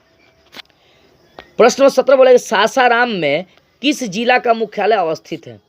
प्रश्न नंबर 17 बोलेगा सासाराम में किस जिला का मुख्यालय अवस्थित है?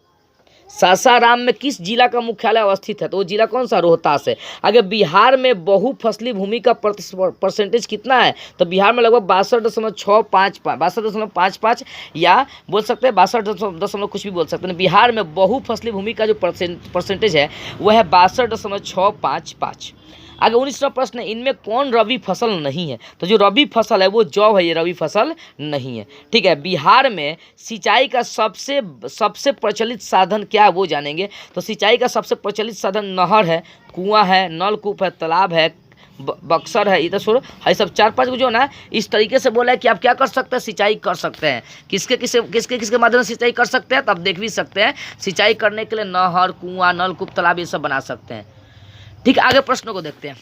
सासाराम में किस जिला का मुख्यालय अवस्थित है? तो वो जिला कौन सा? रोहतास है। आगे बिहार में बहुफसली भूमि का परसेंटेज कितना है? तो बिहार में लगभग 62.55 या बोल सकते हैं 62 कुछ भी बोल सकते हैं। बिहार में बहुफसली भूमि का जो परसेंटेज है वह है 62.655। आगे 19वां प्रश्न, इनमें कौन रबी फसल नहीं है? तो जो रबी फसल है वो जौ है, ये रबी फसल नहीं है। ठीक है, बिहार में सिंचाई का सबसे प्रचलित साधन क्या है वो जानेंगे। तो सिंचाई का सबसे प्रचलित साधन नहर है, कुआं है, नलकूप है, तालाब है, बक्सर है। इधर छोड़ो, ये सब 4-5 जो ना इस तरीके से बोला है कि आप क्या कर सकते हैं? सिंचाई कर सकते हैं। किसके माध्यम से सिंचाई कर सकते हैं? तो आप देख भी सकते हैं सिंचाई करने के लिए नहर, कुआं, नलकूप, तालाब ये सब बना सकते हैं। ठीक है, आगे प्रश्नों को देखते हैं।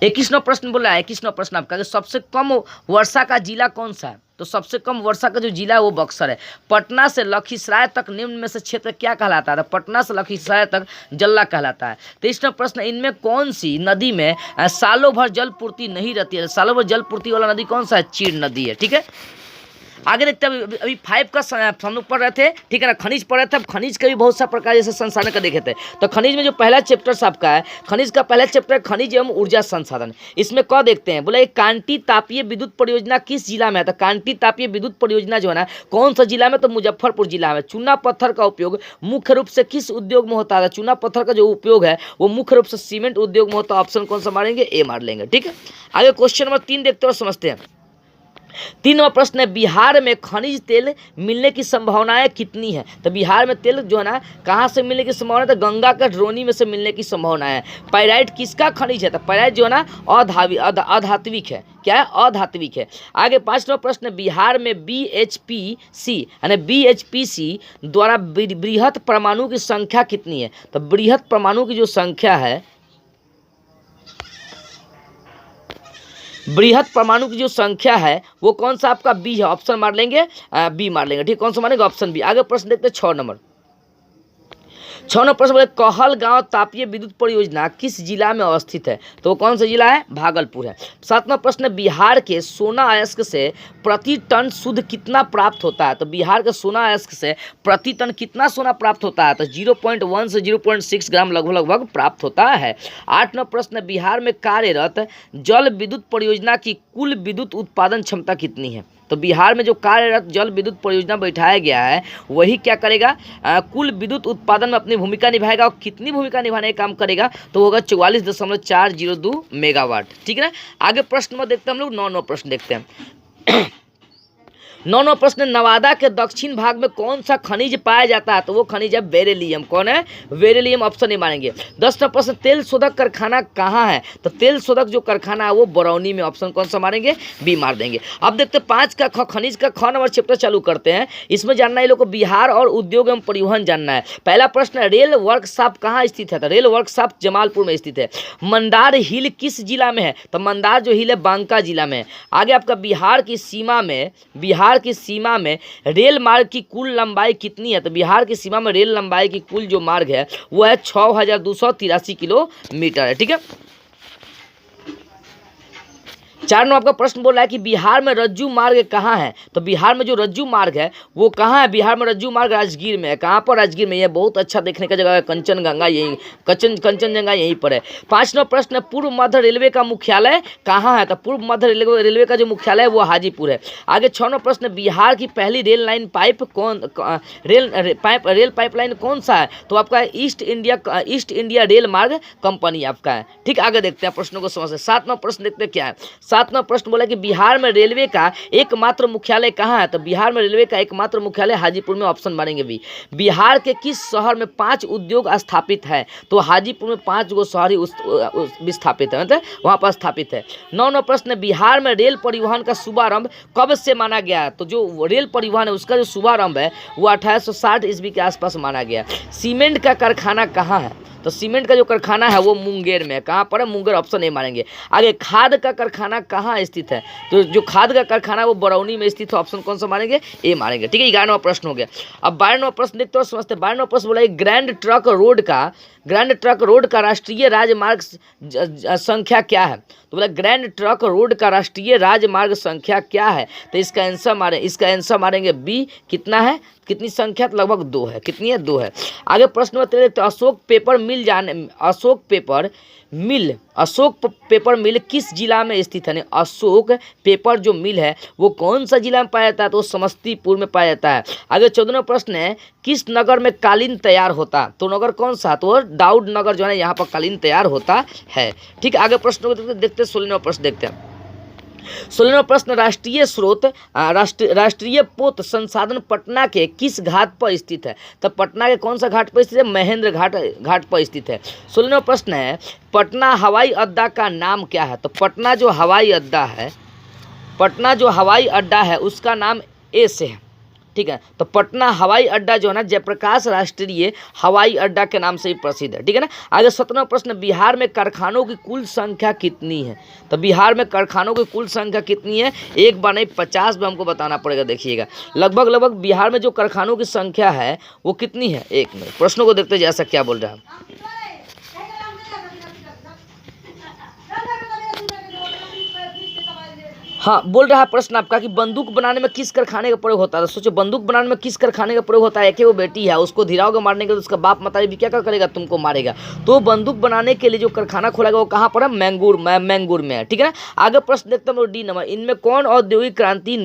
21वां प्रश्न बोला है। 21वां प्रश्न आपका कि सबसे कम वर्षा का जिला कौन सा है? तो सबसे कम वर्षा का जो जिला है वो बक्सर है। पटना से लखीसराय तक निम्न में से क्षेत्र क्या कहलाता है? तो पटना से लखीसराय तक जल्ला कहलाता है। 23वां प्रश्न, इनमें कौन सी नदी में सालों भर जल पूर्ति नहीं रहती है? सालों भर जल पूर्ति वाला नदी कौन सा है? चीर नदी है। ठीक है, आगे देखते हैं। अभी 5 का हम लोग पढ़ रहे थे, ठीक है ना, खनिज पढ़ रहे थे। अब खनिज के भी बहुत सा प्रकार जैसे संसाधन का देखे थे। तो खनिज में जो पहला चैप्टर आपका है, खनिज का पहला चैप्टर है खनिज एवं ऊर्जा संसाधन। इसमें क्या देखते हैं? बोले कांटी तापीय विद्युत परियोजना किस जिला में है? तो कांटी तापीय विद्युत परियोजना जो है ना कौन सा जिला में? तो मुजफ्फरपुर जिला में। चूना पत्थर का उपयोग मुख्य रूप से किस उद्योग में होता है? चूना पत्थर का जो उपयोग है वो मुख्य रूप से सीमेंट उद्योग में होता है। ऑप्शन कौन सा मारेंगे? ए मार लेंगे। ठीक है, आगे क्वेश्चन नंबर 3 देखते हैं और समझते हैं। 3वां प्रश्न है बिहार में खनिज तेल मिलने की संभावनाएं कितनी है। तो बिहार में तेल जो है ना कहाँ से मिलने की संभावना है, तो गंगा का ड्रोनी में से मिलने की संभावना है। पाइराइट किसका खनिज है, तो पाइराइट जो है ना अधात्विक है। क्या है, अधात्विक है। आगे 5वां प्रश्न, बिहार में BHPC यानी BHPC द्वारा बृहत परमाणु की संख्या कितनी है। तो बृहत परमाणु की जो संख्या है, बृहत परमाणु की जो संख्या है वो कौन सा आपका बी है, ऑप्शन मार लेंगे, बी मार लेंगे। ठीक, कौन सा मारेंगे, ऑप्शन बी। आगे प्रश्न देखते हैं 6 नंबर। 6 नंबर प्रश्न बोले कहलगांव तापीय विद्युत परियोजना किस जिला में अवस्थित है। तो वो कौन सा जिला है, भागलपुर है। 7वां प्रश्न, बिहार के सोना अयस्क से प्रति टन शुद्ध कितना प्राप्त होता है। तो बिहार के सोना अयस्क से प्रति टन कितना सोना प्राप्त होता है। तो 0.1 से 0.6 ग्राम लगभग प्राप्त होता है। 8वां प्रश्न, बिहार में कार्यरत जल विद्युत परियोजना की कुल विद्युत उत्पादन क्षमता कितनी है। तो बिहार में जो कार्यरत जल विद्युत परियोजना बैठाया गया है वही क्या करेगा, कुल विद्युत उत्पादन में अपनी भूमिका निभाएगा। और कितनी भूमिका निभाने का काम करेगा, तो होगा 44.402 मेगावाट। ठीक है ना। आगे प्रश्न में देखते हैं हम लोग 9वां प्रश्न देखते हैं। 9वां प्रश्न, नवादा के दक्षिण भाग में कौन सा खनिज पाया जाता है। तो वो खनिज है बेरिलियम। कौन है, बेरिलियम, ऑप्शन नहीं मारेंगे। 10वां प्रश्न, तेल शोधक कारखाना कहाँ है। तो तेल शोधक जो कारखाना है वो बरौनी में, ऑप्शन कौन सा मारेंगे, बी मार देंगे। अब देखते हैं 5 का ख, खनिज का ख नंबर चैप्टर चालू करते हैं। इसमें जानना है लोग को बिहार और उद्योग एवं परिवहन जानना है। पहला प्रश्न, रेल वर्कशॉप कहाँ स्थित है। तो रेल वर्कशॉप जमालपुर में स्थित है। मंदार हिल किस जिला में है। तो मंदार जो हिल है बांका जिला में है। आगे आपका बिहार की सीमा में रेल मार्ग की कुल लंबाई कितनी है। तो बिहार की सीमा में रेल लंबाई की कुल जो मार्ग है वो है 6283 किलोमीटर है। ठीक है। 4 नंबर आपका प्रश्न बोल रहा है कि बिहार में रज्जू मार्ग कहाँ है। तो बिहार में जो रज्जू मार्ग है वो कहाँ है। बिहार में रज्जू मार्ग राजगीर में है। कहाँ पर, राजगीर में। यह बहुत अच्छा देखने का जगह है, कंचनजंगा यहीं, कंचनजंगा यहीं पर है। 5 नंबर प्रश्न, पूर्व मध्य रेलवे का मुख्यालय कहाँ है। तो पूर्व मध्य रेलवे का जो मुख्यालय है वो हाजीपुर है। आगे 6 नंबर प्रश्न, बिहार की पहली रेल लाइन रेल पाइपलाइन कौन सा है। तो आपका ईस्ट इंडिया रेल मार्ग कंपनी आपका है। ठीक, आगे देखते हैं प्रश्नों को समझते हैं। 7वां प्रश्न देखते हैं क्या है। 7वां प्रश्न बोला कि बिहार में रेलवे का एकमात्र मुख्यालय कहाँ है। तो बिहार में रेलवे का एकमात्र मुख्यालय हाजीपुर में, ऑप्शन मारेंगे बी। बिहार के किस शहर में 5 उद्योग स्थापित है। तो हाजीपुर में 5 गो शहर स्थापित है, मतलब वहाँ पर स्थापित है। 9वां प्रश्न, बिहार में रेल परिवहन का शुभारंभ कब से माना गया है। तो जो रेल परिवहन है उसका जो शुभारंभ है वो 1860 ईस्वी के आसपास माना गया। सीमेंट का कारखाना कहाँ है। तो सीमेंट का जो कारखाना है वो मुंगेर में है। कहाँ पर है, मुंगेर, ऑप्शन ए मारेंगे। आगे खाद का कारखाना कहाँ स्थित है। तो जो खाद का कारखाना है वो बरौनी में स्थित है, ऑप्शन कौन सा मारेंगे, ए मारेंगे। ठीक है, 11वां प्रश्न हो गया। अब 12वां प्रश्न देखते हो, समझते हैं। 12वां प्रश्न बोला ग्रैंड ट्रक रोड का राष्ट्रीय राजमार्ग संख्या क्या है। तो बोला ग्रैंड ट्रक रोड का राष्ट्रीय राजमार्ग संख्या क्या है। तो इसका आंसर मारेंगे बी। कितना है, कितनी संख्या, तो लगभग 2 है। कितनी है, 2 है। आगे प्रश्न बताइए, तो अशोक पेपर मिल किस जिला में स्थित है। अशोक पेपर जो मिल है वो कौन सा जिला में पाया जाता है। तो समस्तीपुर में पाया जाता है। आगे 14वां प्रश्न है, किस नगर में कालीन तैयार होता। तो नगर कौन सा, तो दाऊद नगर जो है यहाँ पर कालीन तैयार होता है। ठीक, आगे प्रश्नों को देखते 16वां प्रश्न देखते हैं। 16वां प्रश्न, राष्ट्रीय पोत संसाधन पटना के किस घाट पर स्थित है। तो पटना के कौन सा घाट पर स्थित है, महेंद्र घाट पर स्थित है। 16वां प्रश्न है, पटना हवाई अड्डा का नाम क्या है। तो पटना जो हवाई अड्डा है उसका नाम ए से है। ठीक है, तो पटना हवाई अड्डा जो है ना जयप्रकाश राष्ट्रीय हवाई अड्डा के नाम से ही प्रसिद्ध है। ठीक है ना। आगे 17वां प्रश्न, बिहार में कारखानों की कुल संख्या कितनी है। तो बिहार में कारखानों की कुल संख्या कितनी है, 1 बार नहीं 50 में हमको बताना पड़ेगा। देखिएगा लगभग बिहार में जो कारखानों की संख्या है वो कितनी है, 1 में। प्रश्नों को देखते जैसा क्या बोल रहा है। हाँ, बोल रहा है प्रश्न आपका कि बंदूक बनाने में किस कारखाने का प्रयोग होता है। तो सोचो बंदूक बनाने में किस कारखाने का प्रयोग होता है। एक वो बेटी है, उसको धीराओगे मारने के लिए, उसका बाप मतारी भी क्या करेगा, तुमको मारेगा। तो बंदूक बनाने के लिए जो कारखाना खोलेगा वो कहाँ पर है, मैंगूर में है। ठीक है ना। आगे प्रश्न देखते हैं डी नंबर, इनमें कौन औद्योगिक क्रांति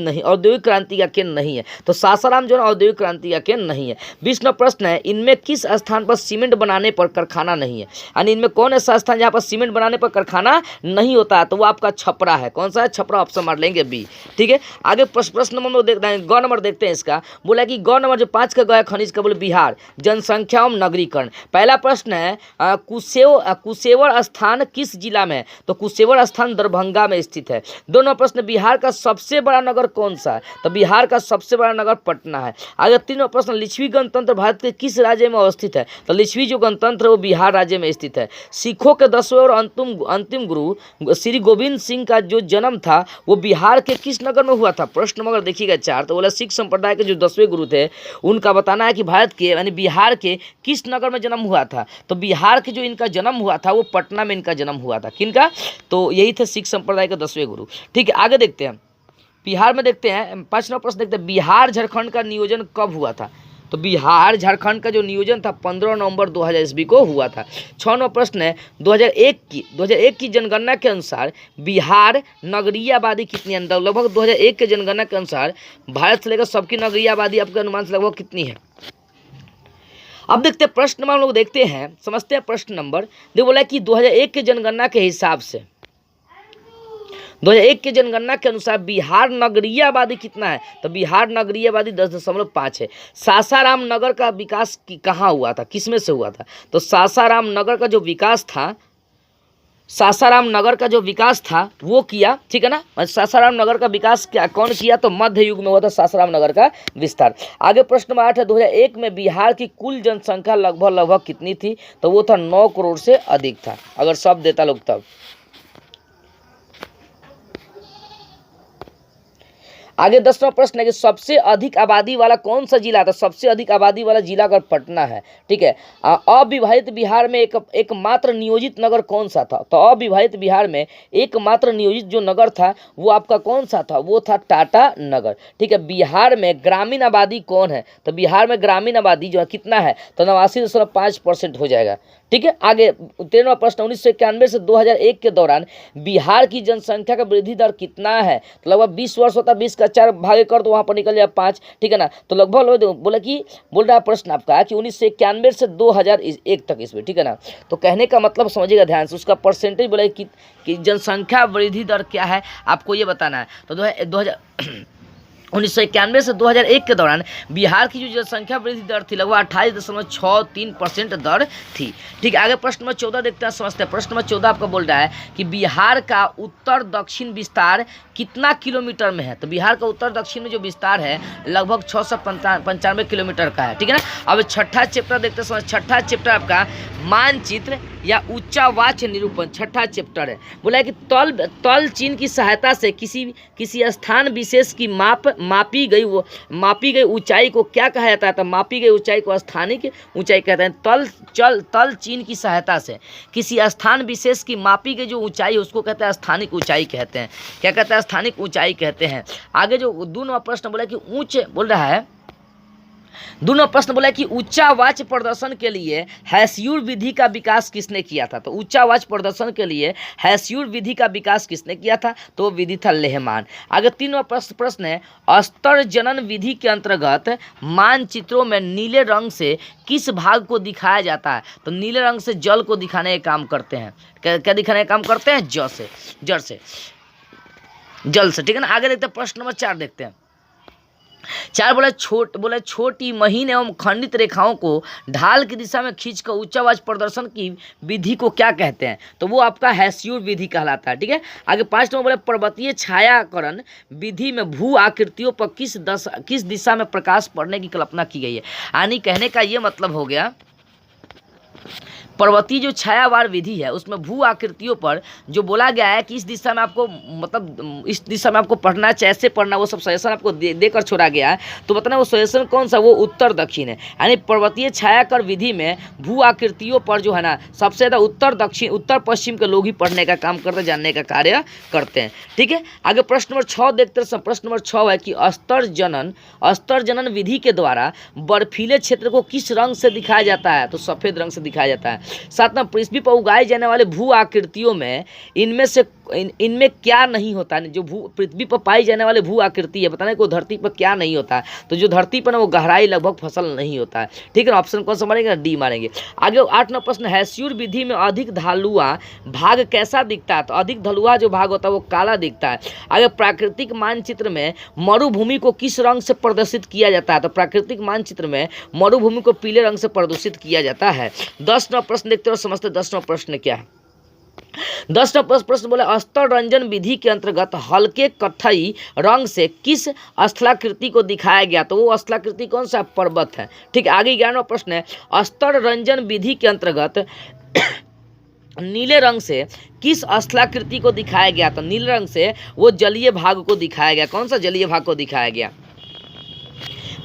का केंद्र नहीं है। तो सासाराम जो है औद्योगिक क्रांति का केंद्र नहीं है। 20वां प्रश्न है, इनमें किस स्थान पर सीमेंट बनाने पर कारखाना नहीं है। यानी इनमें कौन ऐसा स्थान जहाँ पर सीमेंट बनाने पर कारखाना नहीं होता है। तो वो आपका छपरा है। कौन सा है, छपरा, ऑप्शन मार लेंगे बी। ठीक है, आगे प्रश्न नंबर देखते हैं, ग नंबर देखते हैं इसका। बोला कि ग नंबर जो 5 का ग है खनिज का, बोले बिहार, जनसंख्या एवं नगरीकरण। पहला प्रश्न है कुशेवर स्थान किस जिला में है? तो कुशेवर स्थान दरभंगा में स्थित है। 2 नंबर प्रश्न, बिहार का सबसे बड़ा नगर कौन सा है? तो बिहार का सबसे बड़ा नगर पटना है। आगे 3 नंबर प्रश्न, लिच्छवी गणतंत्र भारत के किस राज्य में अवस्थित है? तो लिच्छवी जो गणतंत्र है वो बिहार राज्य में स्थित है। सिखों के 10वें और अंतिम गुरु श्री गोविंद सिंह का जो जन्म था वो बिहार के किस नगर में हुआ था? प्रश्न नंबर देखिएगा 4। तो बोला सिख संप्रदाय के जो 10वें गुरु थे उनका बताना है कि भारत के यानी बिहार के किस नगर में जन्म हुआ था? तो बिहार के जो इनका जन्म हुआ था वो पटना में इनका जन्म हुआ था। किनका? तो यही थे सिख संप्रदाय के 10वें गुरु। ठीक है, आगे देखते हैं, बिहार में देखते हैं 5 नंबर प्रश्न देखते हैं, बिहार झारखंड का नियोजन कब हुआ था? तो बिहार झारखंड का जो नियोजन था 15 नवंबर 2000 ईस्वी को हुआ था। 6 नंबर प्रश्न है 2001 की जनगणना के अनुसार बिहार नगरीय आबादी कितनी है? लगभग 2001 के जनगणना के अनुसार भारत से लेकर सबकी नगरीय आबादी आपके अनुमान से लगभग कितनी है? अब देखते हैं प्रश्न नंबर, हम लोग देखते हैं, समझते हैं प्रश्न नंबर। देखो बोला कि 2001 के जनगणना के हिसाब से 2001 के जनगणना के अनुसार बिहार नगरीय आबादी कितना है? तो बिहार नगरीय आबादी 10.5 है। सासाराम नगर का विकास कहाँ हुआ था, किसमें से हुआ था? तो सासाराम नगर का जो विकास था वो किया, ठीक है ना। सासाराम नगर का विकास क्या कौन किया? तो मध्य युग में हुआ था सासाराम नगर का विस्तार। आगे प्रश्न नंबर 8 है 2001 में बिहार की कुल जनसंख्या लगभग कितनी थी? तो वो था 9 करोड़ से अधिक था, अगर सब देता लोग तब। आगे 10वां प्रश्न है कि सबसे अधिक आबादी वाला कौन सा जिला था? सबसे अधिक आबादी वाला जिला अगर पटना है। ठीक है, अविभाजित बिहार में एकमात्र नियोजित नगर कौन सा था? तो अविभाजित बिहार में एकमात्र नियोजित जो नगर था वो आपका कौन सा था? वो था टाटा नगर। ठीक है, बिहार में ग्रामीण आबादी कौन है? तो बिहार में ग्रामीण आबादी जो है कितना है? तो 89.5% हो जाएगा। ठीक है, आगे 13वां प्रश्न 1991 से 2001 के दौरान बिहार की जनसंख्या का वृद्धि दर कितना है? तो लगभग 20 वर्ष होता है, 20 का 4 भागे कर तो वहाँ पर निकल जाए 5। ठीक है ना, तो लगभग बोल रहा है प्रश्न आपका कि 1991 से 2001 तक इसमें। ठीक है ना, तो कहने का मतलब समझिएगा ध्यान से, उसका परसेंटेज बोला कि जनसंख्या वृद्धि दर क्या है आपको ये बताना है। तो 1991 से 2001 के दौरान बिहार की जो जनसंख्या वृद्धि दर थी लगभग 28.63% दर थी। ठीक है, आगे प्रश्न नंबर 14 देखते हैं, समझते हैं। प्रश्न नंबर 14 आपका बोल रहा है कि बिहार का उत्तर दक्षिण विस्तार कितना किलोमीटर में है? तो बिहार का उत्तर दक्षिण में जो विस्तार है लगभग 695 किलोमीटर का है। ठीक है ना, अब 6ठा चैप्टर देखते हैं, समझ। 6ठा चैप्टर आपका मानचित्र या उच्चावाच्य निरूपण 6ठा चैप्टर है। बोला है कि तल चिन्ह की सहायता से किसी स्थान विशेष की मापी गई ऊंचाई को क्या कहा जाता है? तो मापी गई ऊंचाई को स्थानिक ऊंचाई कहते हैं। तल चिन्ह की सहायता से किसी स्थान विशेष की मापी गई जो ऊंचाई है उसको कहते हैं स्थानिक ऊंचाई कहते हैं। क्या कहते हैं? स्थानिक ऊंचाई कहते हैं। आगे जो 2 नंबर प्रश्न बोला कि दोनों प्रश्न बोला कि उच्चावाच्य प्रदर्शन के लिए हैस्यूर विधि का विकास किसने किया था? तो उच्चावाच्य प्रदर्शन के लिए हैस्यूर विधि का विकास किसने किया था? तो वो विधि था लेहमान। आगे 3वां प्रश्न है अस्तर जनन विधि के अंतर्गत मानचित्रों में नीले रंग से किस भाग को दिखाया जाता है? तो नीले रंग से जल को दिखाने का काम करते हैं। क्या दिखाने का काम करते हैं? जल से। ठीक है ना, आगे देखते हैं प्रश्न नंबर 4 देखते हैं। 4 बोला छोटी महीन एवं खंडित रेखाओं को ढाल की दिशा में खींचकर उच्चावाच प्रदर्शन की विधि को क्या कहते हैं? तो वो आपका हैस्यूर विधि कहलाता है। ठीक है, आगे 5 नंबर बोला पर्वतीय छायाकरण विधि में भू आकृतियों पर किस दिशा में प्रकाश पड़ने की कल्पना की गई है? यानी कहने का ये मतलब हो गया पर्वतीय जो छायावार विधि है उसमें भू आकृतियों पर जो बोला गया है कि इस दिशा में आपको इस दिशा में आपको पढ़ना है, ऐसे पढ़ना, वो सब सजेशन आपको देकर छोड़ा गया है। तो बताना वो सजेशन कौन सा? वो उत्तर दक्षिण है। यानी पर्वतीय छायाकर विधि में भू आकृतियों पर जो है ना सबसे ज़्यादा उत्तर पश्चिम के लोग ही पढ़ने का काम करते, जानने का कार्य करते हैं। ठीक है, आगे प्रश्न नंबर 6 देखते हैं। प्रश्न नंबर 6 है कि अस्तर जनन विधि के द्वारा बर्फीले क्षेत्र को किस रंग से दिखाया जाता है? तो सफ़ेद रंग से दिखाया जाता है। 7वां पृथ्वी पर उगाए जाने वाले भू आकृतियों में इनमें से इनमें क्या नहीं होता है, जो पृथ्वी पर पाई जाने वाले भू आकृति है, बताने को धरती पर क्या नहीं होता है, तो जो धरती पर ना वो गहराई लगभग फसल नहीं होता है। ठीक है ना, ऑप्शन कौन सा मारेंगे, डी मारेंगे। आगे 8 प्रश्न, हैस्यूर विधि में अधिक ढालुआ भाग कैसा दिखता है, तो अधिक ढलुआ जो भाग होता है वो काला दिखता है। आगे प्राकृतिक मानचित्र में मरुभूमि को किस रंग से प्रदर्शित किया जाता है, तो प्राकृतिक मानचित्र में मरुभूमि को पीले रंग से प्रदर्शित किया जाता है। 10वां प्रश्न देखते हो, समझते 10वां प्रश्न क्या है। 10वां प्रश्न बोले अस्तर रंजन विधि के अंतर्गत हल्के कत्थई रंग से किस स्थलाकृति को दिखाया गया, तो वो स्थलाकृति कौन सा, पर्वत है। ठीक है, आगे 11वां प्रश्न है, अस्तर रंजन विधि के अंतर्गत नीले रंग से किस स्थलाकृति को दिखाया गया, तो नीले रंग से वो जलीय भाग को दिखाया गया, कौन सा जलीय भाग को दिखाया गया।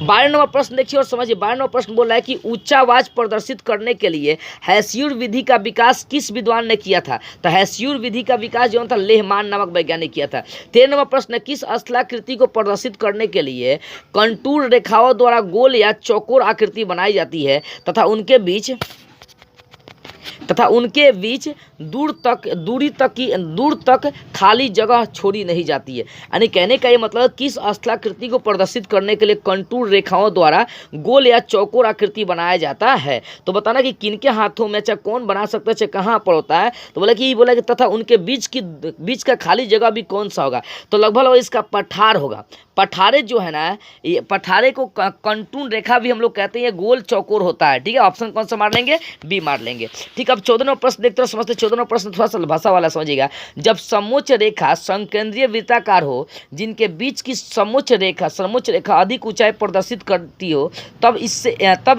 12वां प्रश्न देखिए और समझिए। 12वां प्रश्न बोल रहा है कि उच्चावाच प्रदर्शित करने के लिए हैस्यूर विधि का विकास किस विद्वान ने किया था, तो हैस्यूर विधि का विकास जो था लेहमान नामक वैज्ञानिक किया था। 13वां प्रश्न, किस स्थलाकृति को प्रदर्शित करने के लिए कंटूर रेखाओं द्वारा गोल या चौकोर आकृति बनाई जाती है तथा उनके बीच दूर तक खाली जगह छोड़ी नहीं जाती है। यानी कहने का ये मतलब किस स्थलाकृति को प्रदर्शित करने के लिए कंटूर रेखाओं द्वारा गोल या चौकोर आकृति बनाया जाता है। तो बताना कि किनके हाथों में, चाहे कौन बना सकता है, चाहे कहाँ पर होता है, तो बोला कि तथा उनके बीच का खाली जगह भी कौन सा होगा, तो लगभग इसका पठार होगा। पठारे जो है ना, ये पठारे को कंटूर रेखा भी हम लोग कहते हैं, गोल चौकोर होता है। ठीक है, ऑप्शन कौन सा मार लेंगे, बी मार लेंगे। ठीक है, अब 14वां प्रश्न देखते हो, समझते 14वां प्रश्न थोड़ा सा भाषा वाला समझिएगा। जब समोच्च रेखा संकेंद्रीय वृत्ताकार हो, जिनके बीच की समोच्च रेखा अधिक ऊंचाई प्रदर्शित करती हो, तब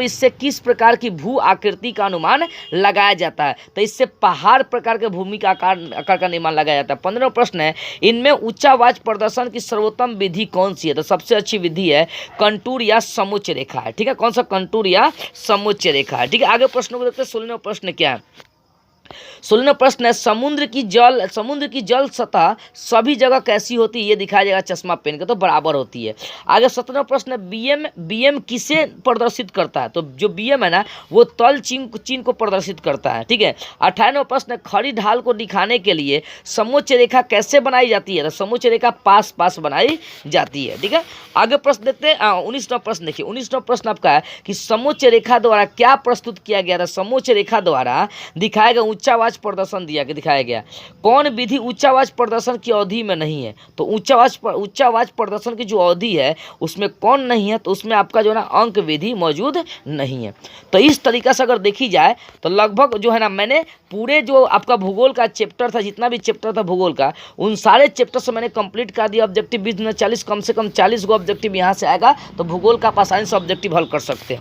इससे किस प्रकार की भू आकृति का अनुमान लगाया जाता है, तो इससे पहाड़ प्रकार के भूमि का आकार का अनुमान लगाया जाता है। 15वां प्रश्न है, इनमें उच्चावाच प्रदर्शन की सर्वोत्तम विधि कौन सी है, तो सबसे अच्छी विधि है कंटूर या समोच्च रेखा है। ठीक है, कौन सा, कंटूर या समोच्च रेखा है। ठीक है, आगे प्रश्नों को देखते हैं। 16वां प्रश्न क्या है। 16वां प्रश्न है, समुद्र की जल सतह सभी जगह कैसी होती है, ये दिखाया जाएगा चश्मा पहन के, तो बराबर होती है। आगे 17वां प्रश्न है, बीएम किसे प्रदर्शित करता है, तो जो बीएम है ना वो तल चिन्ह को प्रदर्शित करता है। ठीक है, 18वां प्रश्न है, खड़ी ढाल को दिखाने के लिए समोच्च रेखा कैसे बनाई जाती है, तो समोच्च रेखा पास बनाई जाती है। ठीक है, आगे प्रश्न देखते हैं। 19वां प्रश्न देखिए। 19वां प्रश्न आपका है कि समोच्च रेखा द्वारा क्या प्रस्तुत किया गया था, समोच्च रेखा द्वारा दिखाया गया उच्चावाच प्रदर्शन दिखाया गया। कौन विधि उच्चावाच प्रदर्शन की अवधि में नहीं है, तो उच्चावाच प्रदर्शन की जो अवधि है उसमें कौन नहीं है, तो उसमें आपका जो है ना अंक विधि मौजूद नहीं है। तो इस तरीका से अगर देखी जाए तो लगभग जो है ना, मैंने पूरे जो आपका भूगोल का चैप्टर था, जितना भी चैप्टर था भूगोल का, उन सारे चैप्टर से मैंने कंप्लीट कर दिया। ऑब्जेक्टिव 20 में 40 कम से कम 40 गो ऑब्जेक्टिव यहाँ से आएगा, तो भूगोल का आप आसानी से ऑब्जेक्टिव हल कर सकते हैं।